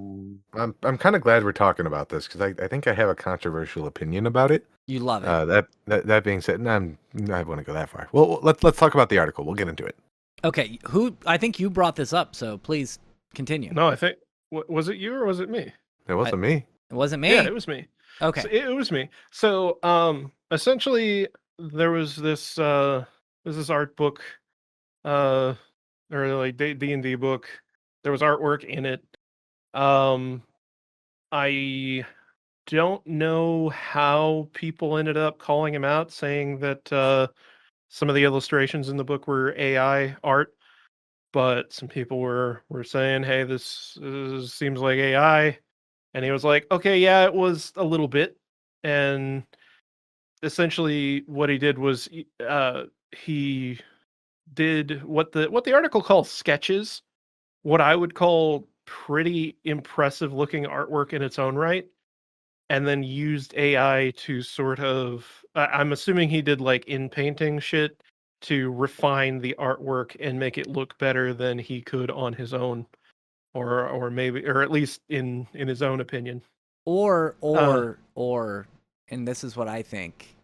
I'm kind of glad we're talking about this because I think I have a controversial opinion about it. You love it. That being said, and I wouldn't go that far. Well, let's talk about the article. We'll get into it. Okay, who I think you brought this up, so please continue. No, I think was it you or was it me? It I, wasn't me. it wasn't Yeah, me. it was me. So Okay. it was me. So essentially there was this art book, uh or like D&D book. There was artwork in it. Um I don't know how people ended up calling him out, saying that some of the illustrations in the book were AI art, but some people were saying, "Hey, seems like AI," and he was like, "Okay, yeah, it was a little bit," and essentially what he did was he did what the article calls sketches, what I would call pretty impressive looking artwork in its own right, and then used AI to sort of I'm assuming he did like in painting shit to refine the artwork and make it look better than he could on his own, or maybe, or at least in his own opinion. Or Uh and this is what I think.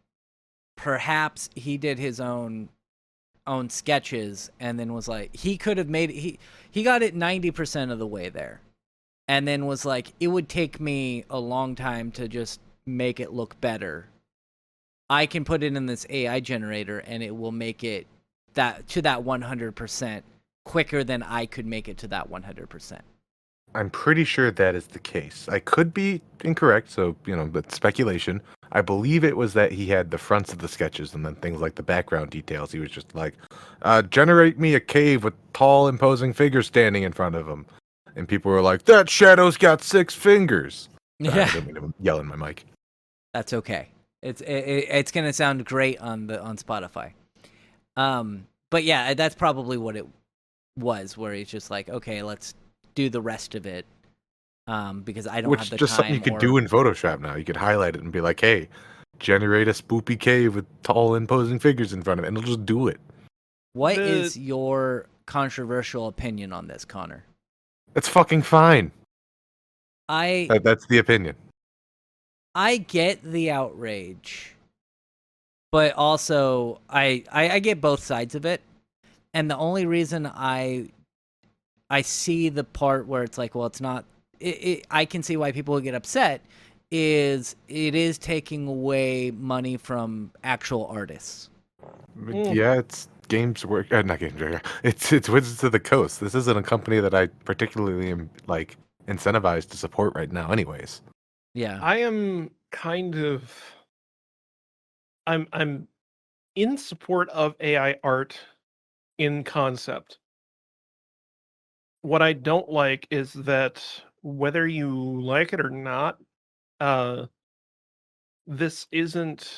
Perhaps he did his own sketches and then was like he could have made he got it 90% of the way there. And then was like it would take me a long time to just make it look better. I can put it in this AI generator and it will make it that 100% quicker than I could make it to that 100%. I'm pretty sure that is the case. I could be incorrect, so but speculation. I believe it was that he had the fronts of the sketches and then things like the background details. He was just like, generate me a cave with tall, imposing figures standing in front of him. And people were like, that shadow's got 6 fingers. Sorry, I Yeah, didn't mean to yell in my mic. that's okay. It's going to sound great on Spotify. But yeah, that's probably what it was, where he's just like, okay, let's do the rest of it. Because I don't have Which the just something you time could do in Photoshop now. You could highlight it and be like, hey, generate a spoopy cave with tall, imposing figures in front of it, and it'll just do it. What the is your controversial opinion on this, Connor? It's fucking fine. I That's the opinion. I get the outrage, but also I get both sides of it. And the only reason I see the part where it's like, well, it's not. I can see why people would get upset. Is it is taking away money from actual artists? mm, Yeah, it's Games Work, not Games Work. It's Wizards of the Coast. This isn't a company that I particularly am like incentivized to support right now, anyways. Yeah, I am kind of I'm in support of AI art in concept. What I don't like is that whether you like it or not, uh, this isn't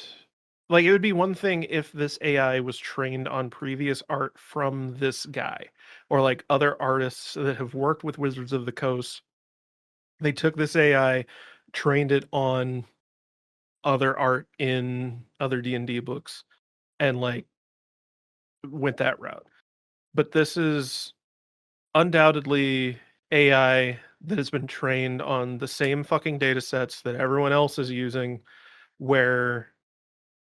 like it would be one thing if this AI was trained on previous art from this guy or like other artists that have worked with Wizards of the Coast. They took this AI, trained it on other art in other D&D books and like went that route. But this is undoubtedly AI that has been trained on the same fucking data sets that everyone else is using, where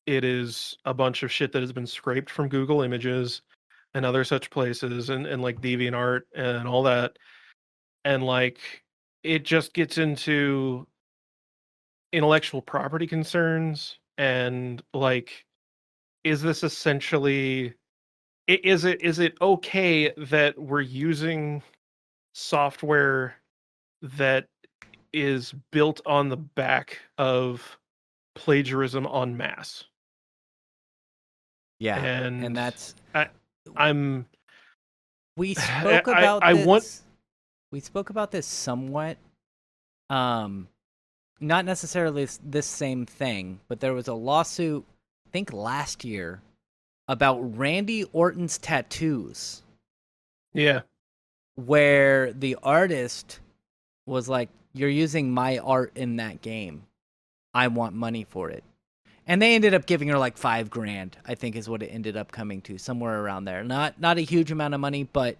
it is a bunch of shit that has been scraped from Google Images and other such places and like DeviantArt and all that. And like it just gets into intellectual property concerns and like, is this essentially is it okay that we're using software that is built on the back of plagiarism en masse? yeah, and And that's I, I'm we spoke about I want this. We spoke about this somewhat. Um, Not necessarily this same thing, but there was a lawsuit, I think last year, about Randy Orton's tattoos, yeah. where the artist was like, "You're using my art in that game. I want money for it." And they ended up giving her like $5,000, I think is what it ended up coming to, somewhere around there. Not a huge amount of money, but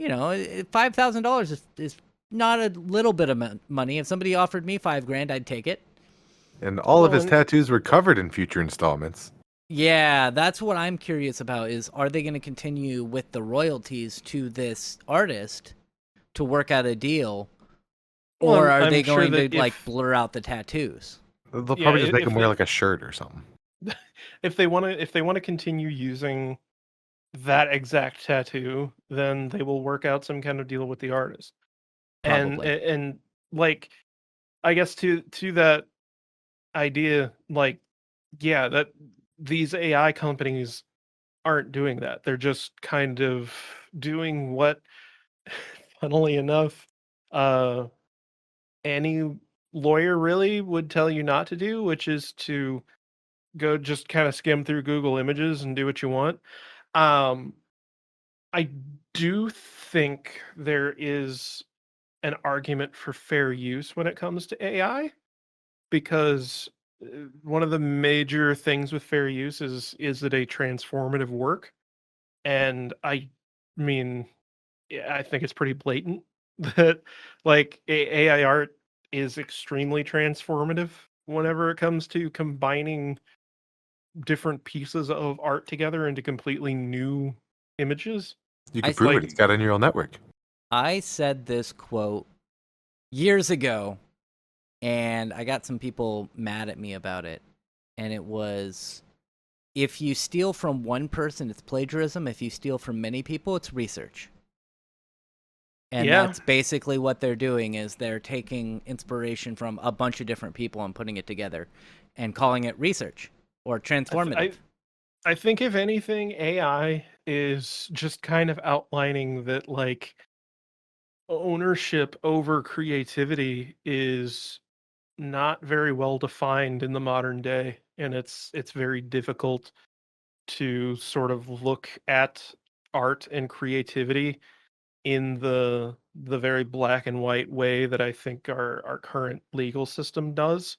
$5,000 is not a little bit of money. If somebody offered me $5,000, I'd take it. And all of Well, his and tattoos were covered in future installments. Yeah, that's what I'm curious about is are they going to continue with the royalties to this artist to work out a deal, well, or are I'm they sure going that to like blur out the tattoos? They'll yeah, probably just make him wear like a shirt or something. if they want to continue using that exact tattoo, then they will work out some kind of deal with the artist. And Probably. like I guess to that idea, like, yeah, that these AI companies aren't doing that. They're just kind of doing what, funnily enough, uh, any lawyer really would tell you not to do, which is to go just kind of skim through Google Images and do what you want. Um, I do think there is an argument for fair use when it comes to AI, because one of the major things with fair use is it a transformative work? And I mean, yeah, I think it's pretty blatant that like AI art is extremely transformative whenever it comes to combining different pieces of art together into completely new images. You I could s- prove it. Like, It's got a neural network. I said this quote years ago, and I got some people mad at me about it. And it was, if you steal from one person, it's plagiarism. If you steal from many people, it's research. And yeah, that's basically what they're doing, is they're taking inspiration from a bunch of different people and putting it together and calling it research or I, th- transformative. I I think if anything, AI is just kind of outlining that like ownership over creativity is not very well defined in the modern day, and it's very difficult to sort of look at art and creativity in the very black and white way that I think our current legal system does.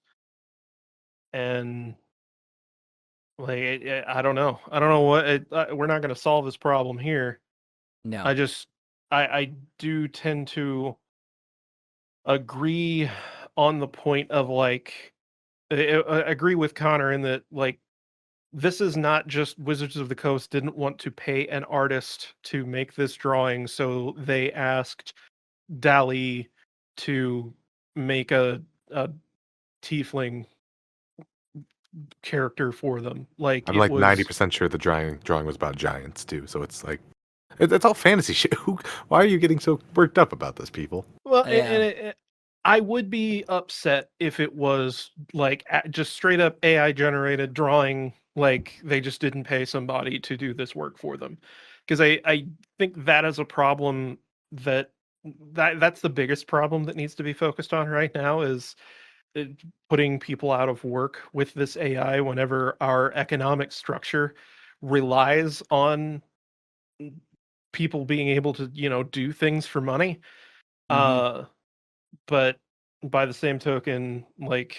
And like I don't know what we're not going to solve this problem here. No. I just I do tend to agree on the point of like I agree with Connor in that like this is not just Wizards of the Coast didn't want to pay an artist to make this drawing, so they asked Dali to make a tiefling character for them. Like I'm it like was 90% sure the drawing was about giants too. So it's like it's all fantasy shit. Why are you getting so worked up about this, people? well, Yeah. I would be upset if it was like just straight up AI generated drawing. Like they just didn't pay somebody to do this work for them, because I think that is a problem that that's the biggest problem that needs to be focused on right now is uh, putting people out of work with this AI whenever our economic structure relies on people being able to, do things for money. Mm-hmm. Uh, but by the same token, like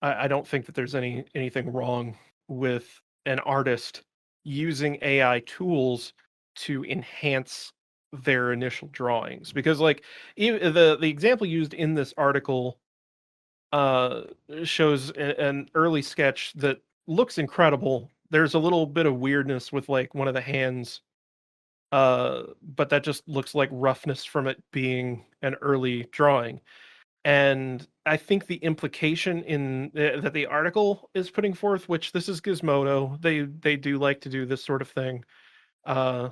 I don't think that there's anything wrong with an artist using AI tools to enhance their initial drawings, because like the example used in this article uh shows an early sketch that looks incredible. There's a little bit of weirdness with like one of the hands, but that just looks like roughness from it being an early drawing. And I think the implication in that the article is putting forth, which this is Gizmodo, they do like to do this sort of thing. Uh,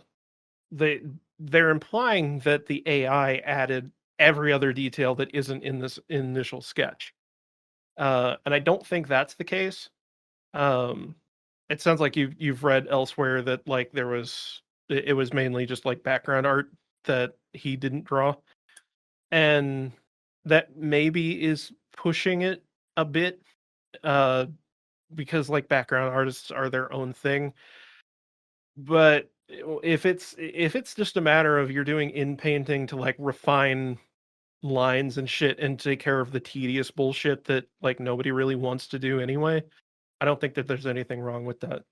they they're implying that the AI added every other detail that isn't in this initial sketch, and I don't think that's the case. Um, it sounds like you've read elsewhere that like it was mainly just like background art that he didn't draw, and that maybe is pushing it a bit, uh, because like background artists are their own thing. But if it's just a matter of you're doing in painting to like refine lines and shit and take care of the tedious bullshit that like nobody really wants to do anyway, I don't think that there's anything wrong with that.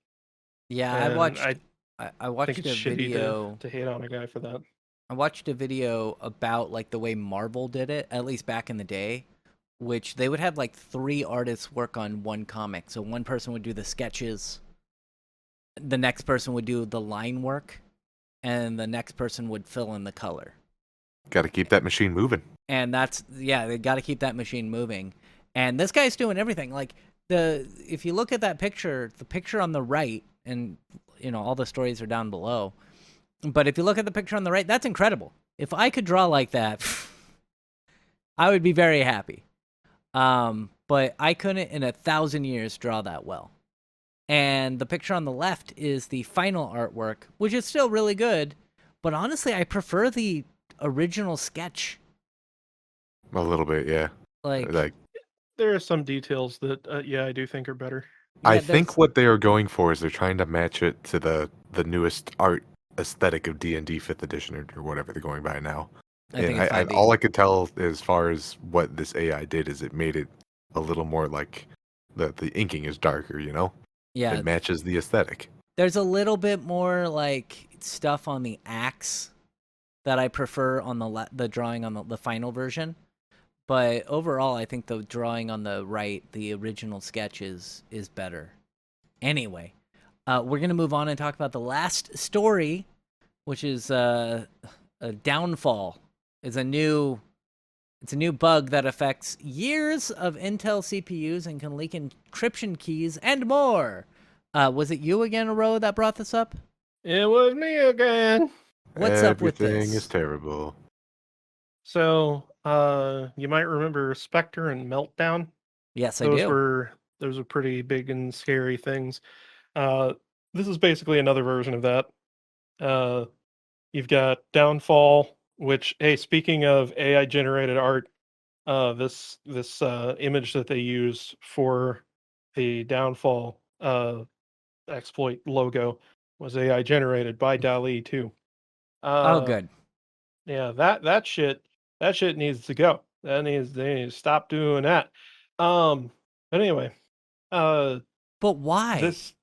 Yeah, And I I think watched it's a shitty video. to hate on a guy for that. I watched a video about like the way Marvel did it, at least back in the day, which they would have like three artists work on one comic. So one person would do the sketches, the next person would do the line work, and the next person would fill in the color. Got to keep that machine moving. And that's, yeah, they got to keep that machine moving. And this guy's doing everything. Like if you look at that picture, the picture on the right, and all the stories are down below. But if you look at the picture on the right, that's incredible. If I could draw like that, I would be very happy. But I couldn't in 1,000 years draw that well. And the picture on the left is the final artwork, which is still really good. But honestly, I prefer the original sketch. A little bit, yeah. Like, Like, There are some details that, I do think are better. I yeah, think there's. what they are going for is they're trying to match it to the newest art aesthetic of D&D Fifth Edition or whatever they're going by now. I And think it's I 5e. all I could tell as far as what this AI did is it made it a little more like the inking is darker, you know? Yeah, It matches the aesthetic. there's a little bit more like stuff on the axe that I prefer on the drawing on the final version. But overall, I think the drawing on the right, the original sketch is better. Anyway, we're gonna move on and talk about the last story, which is a downfall. It's a new bug that affects years of Intel CPUs and can leak encryption keys and more. Was it you again, Ro, that brought this up? It was me again. What's up with Everything is this? terrible. So, you might remember Spectre and Meltdown. Yes, I Those do. were those were pretty big and scary things. Uh, this is basically another version of that. Uh, you've got Downfall, which, hey, speaking of AI generated art, this image that they use for the Downfall exploit logo was AI generated by DALL-E too. Oh, Uh, good. yeah, that shit needs to go. They need to stop doing that. But anyway, uh, But why? this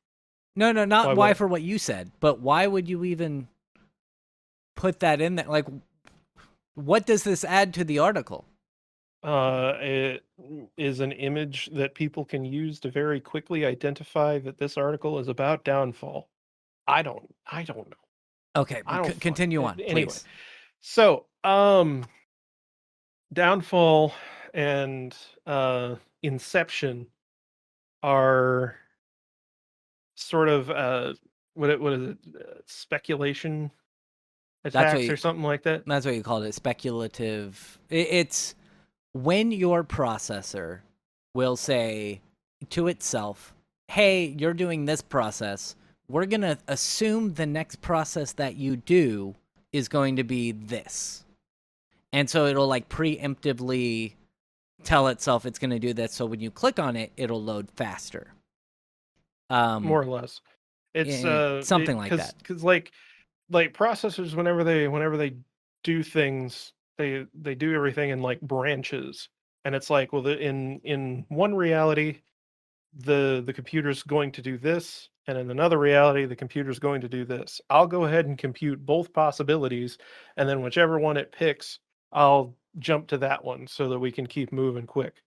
No, no, not why why what? for what you said, but why would you even put that in there? Like, what does this add to the article? It is an image that people can use to very quickly identify that this article is about Downfall. I don't know. Okay, I don't fuck. continue on, Anyway, please. so Downfall and Inception are sort of what is it? Speculation That's what attacks you, or something like that. that's what you called it, speculative. It's when your processor will say to itself, "Hey, you're doing this process. We're going to assume the next process that you do is going to be this." And so it'll like preemptively tell itself it's going to do that, so when you click on it, it'll load faster. More or less. It's Something like that. because like processors whenever they do things they do everything in like branches, and it's like, well, in one reality the computer's going to do this, and in another reality the computer's going to do this. I'll go ahead and compute both possibilities, and then whichever one it picks, I'll jump to that one so that we can keep moving quick.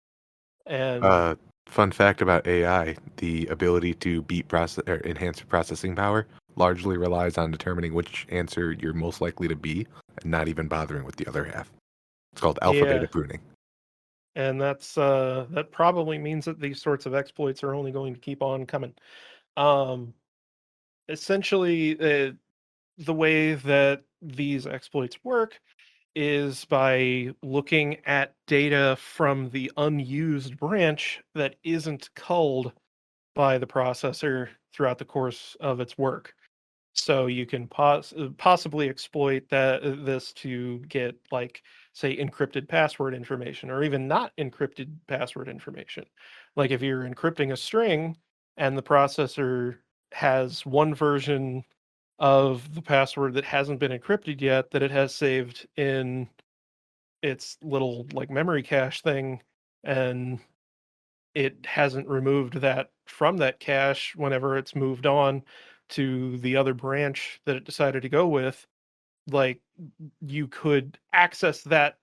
And Uh, Fun fact about AI: the ability to beat process or enhance processing power largely relies on determining which answer you're most likely to be, and not even bothering with the other half. It's called alpha yeah, beta pruning. and that probably means that these sorts of exploits are only going to keep on coming. Um, Essentially, the way that these exploits work is by looking at data from the unused branch that isn't culled by the processor throughout the course of its work. So you can possibly exploit this to get, like, say, encrypted password information, or even not encrypted password information. Like if you're encrypting a string and the processor has one version of the password that hasn't been encrypted yet that it has saved in its little like memory cache thing, and it hasn't removed that from that cache whenever it's moved on to the other branch that it decided to go with, like, you could access that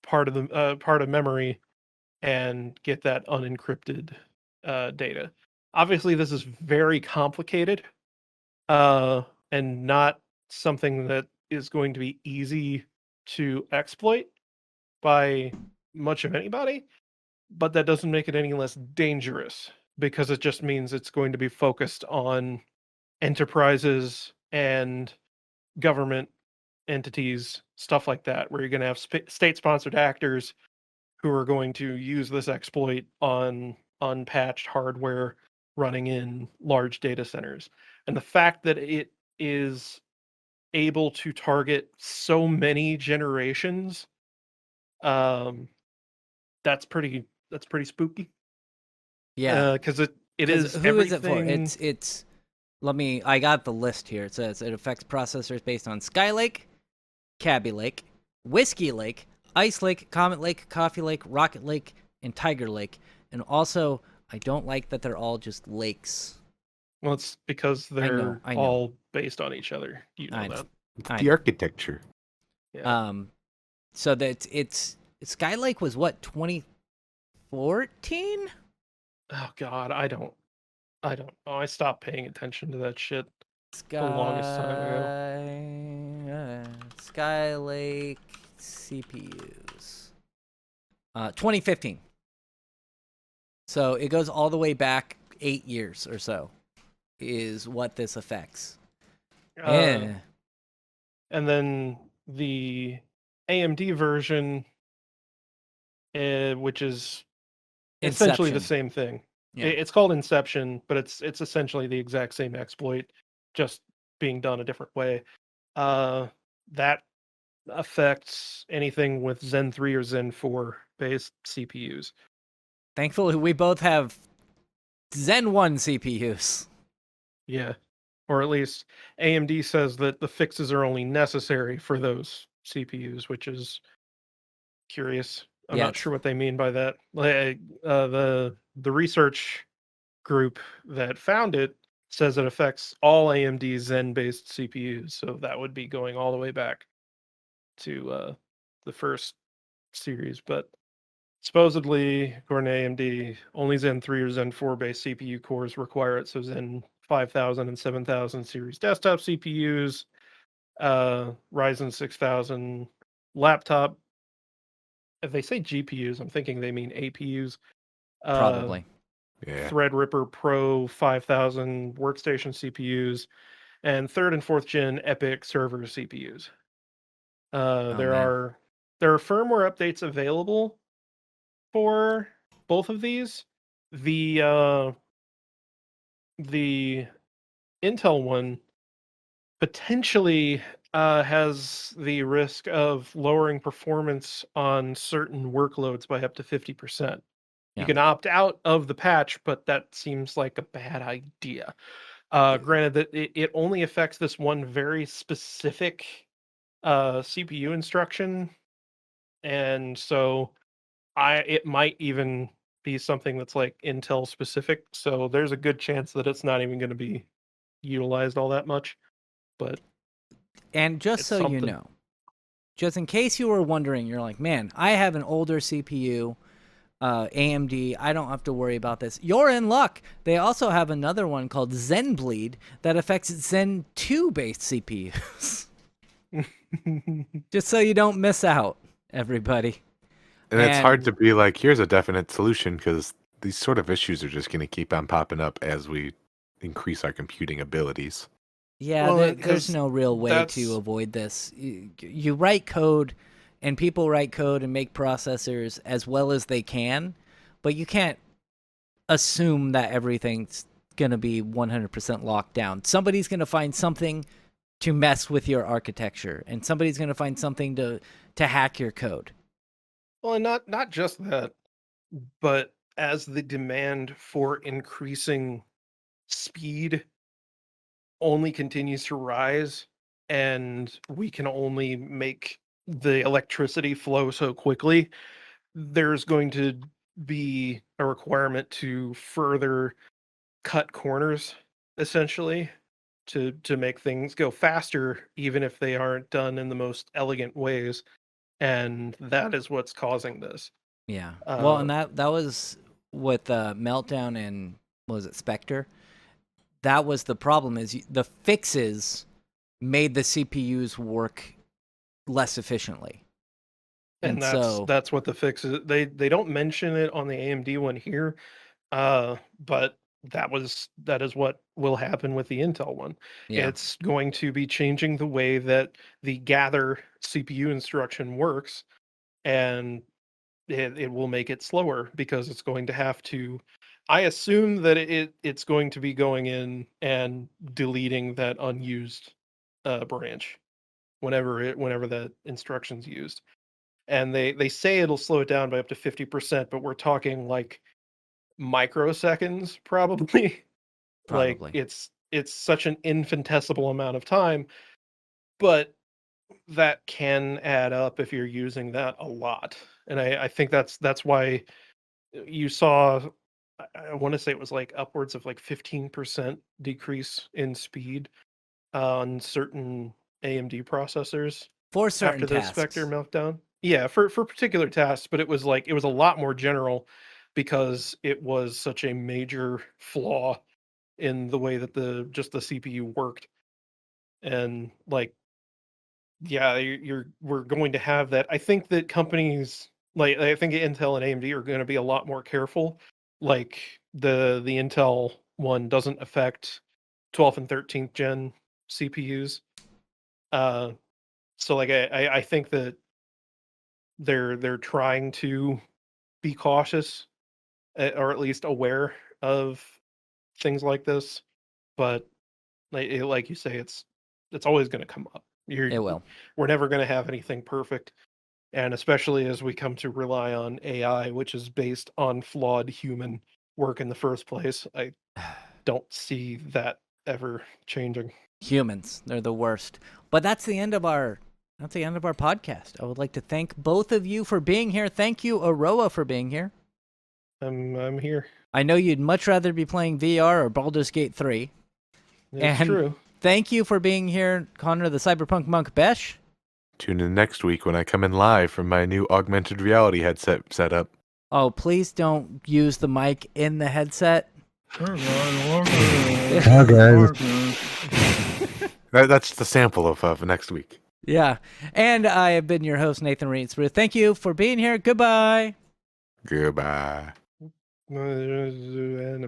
part of the part of memory and get that unencrypted data. Obviously this is very complicated, uh and not something that is going to be easy to exploit by much of anybody, but that doesn't make it any less dangerous, because it just means it's going to be focused on enterprises and government entities, stuff like that, where you're going to have state-sponsored actors who are going to use this exploit on unpatched hardware running in large data centers. And the fact that it is able to target so many generations, um, that's pretty spooky. Yeah, Because it because is who is it for? everything. It's. I got the list here. It says it affects processors based on Skylake, Cabby Lake, Whiskey Lake, Ice Lake, Comet Lake, Coffee Lake, Rocket Lake, and Tiger Lake. And also, I don't like that they're all just lakes. Well, it's because I know, they're I know, all based on each other. You know I know. that. It's I the architecture. Yeah. So that it's Skylake was what 2014? Oh God, I don't know. I stopped paying attention to that shit the longest time ago. Skylake CPUs. 2015. So it goes all the way back 8 years or so is what this affects. Uh, Yeah. and then the AMD version, which is essentially the Inception. same thing. Yeah. It's called Inception, but it's essentially the exact same exploit, just being done a different way. That affects anything with Zen 3 or Zen 4 based CPUs. Thankfully, we both have Zen 1 CPUs. Yeah. Or at least AMD says that the fixes are only necessary for those CPUs, which is curious. I'm Yeah, not sure what they mean by that. Like, the research group that found it says it affects all AMD Zen-based CPUs, so that would be going all the way back to the first series. But supposedly, according to AMD, only Zen 3 or Zen 4 based CPU cores require it. So Zen 5000 and 7000 series desktop CPUs, Ryzen 6000 laptop. If they say GPUs, I'm thinking they mean APUs. Uh, probably. Yeah. Threadripper Pro 5000 workstation CPUs, and third and fourth gen Epic server CPUs. Oh, There man. are firmware updates available for both of these. The the Intel one potentially has the risk of lowering performance on certain workloads by up to 50%. You Yeah. can opt out of the patch, but that seems like a bad idea. Granted that it only affects this one very specific CPU instruction, and so it might even be something that's like Intel specific. So there's a good chance that it's not even going to be utilized all that much. But And just it's so you something. know, just in case you were wondering, you're like, man, I have an older CPU, AMD. I don't have to worry about this. You're in luck. They also have another one called ZenBleed that affects Zen 2 based CPUs. Just so you don't miss out, everybody. And it's hard And to be like, here's a definite solution because these sort of issues are just going to keep on popping up as we increase our computing abilities. yeah, Well, there's because no real way to that's avoid this. You write code, and people write code and make processors as well as they can, but you can't assume that everything's going to be 100% locked down. Somebody's going to find something to mess with your architecture, and somebody's going to find something to hack your code. well, and not just that, but as the demand for increasing speed only continues to rise, and we can only make the electricity flow so quickly, there's going to be a requirement to further cut corners, essentially, to make things go faster, even if they aren't done in the most elegant ways. And that is what's causing this. Yeah. Well, Uh, and that was with Meltdown and what was it, Spectre? That was the problem is the fixes made the CPUs work less efficiently. and And that's so, what the fix is. They don't mention it on the AMD one here, but that is what will happen with the Intel one. yeah. It's going to be changing the way that the gather CPU instruction works, and it will make it slower because it's going to have to. I assume that it's going to be going in and deleting that unused branch whenever that instruction's used. And they say it'll slow it down by up to 50%, but we're talking like microseconds probably. Like Probably. it's such an infinitesimal amount of time, but that can add up if you're using that a lot. And I think that's why you saw, I want to say it was like upwards of like 15% decrease in speed on certain AMD processors For certain after the Spectre tasks. meltdown. Yeah, for particular tasks, but it was a lot more general because it was such a major flaw in the way that the CPU worked. And like, yeah, we're going to have that. I think that companies like, I think Intel and AMD are going to be a lot more careful. Like the Intel one doesn't affect 12th and 13th gen CPUs. Uh, so like I think that they're trying to be cautious, or at least aware of things like this. But like you say, it's always going to come up. It will. We're never going to have anything perfect, and especially as we come to rely on AI, which is based on flawed human work in the first place. I don't see that ever changing. Humans, they're the worst. But that's the end of our podcast. I would like to thank both of you for being here. Thank you, Aroa, for being here. I'm here. I know you'd much rather be playing VR or Baldur's Gate 3. It's And true. thank you for being here, Connor the Cyberpunk Monk Besh. Tune in next week when I come in live from my new augmented reality headset setup. Oh, please don't use the mic in the headset. Hi guys. That's the sample of next week. Yeah. And I have been your host, Nathan Reedsmith. Thank you for being here. Goodbye. Goodbye. Anime.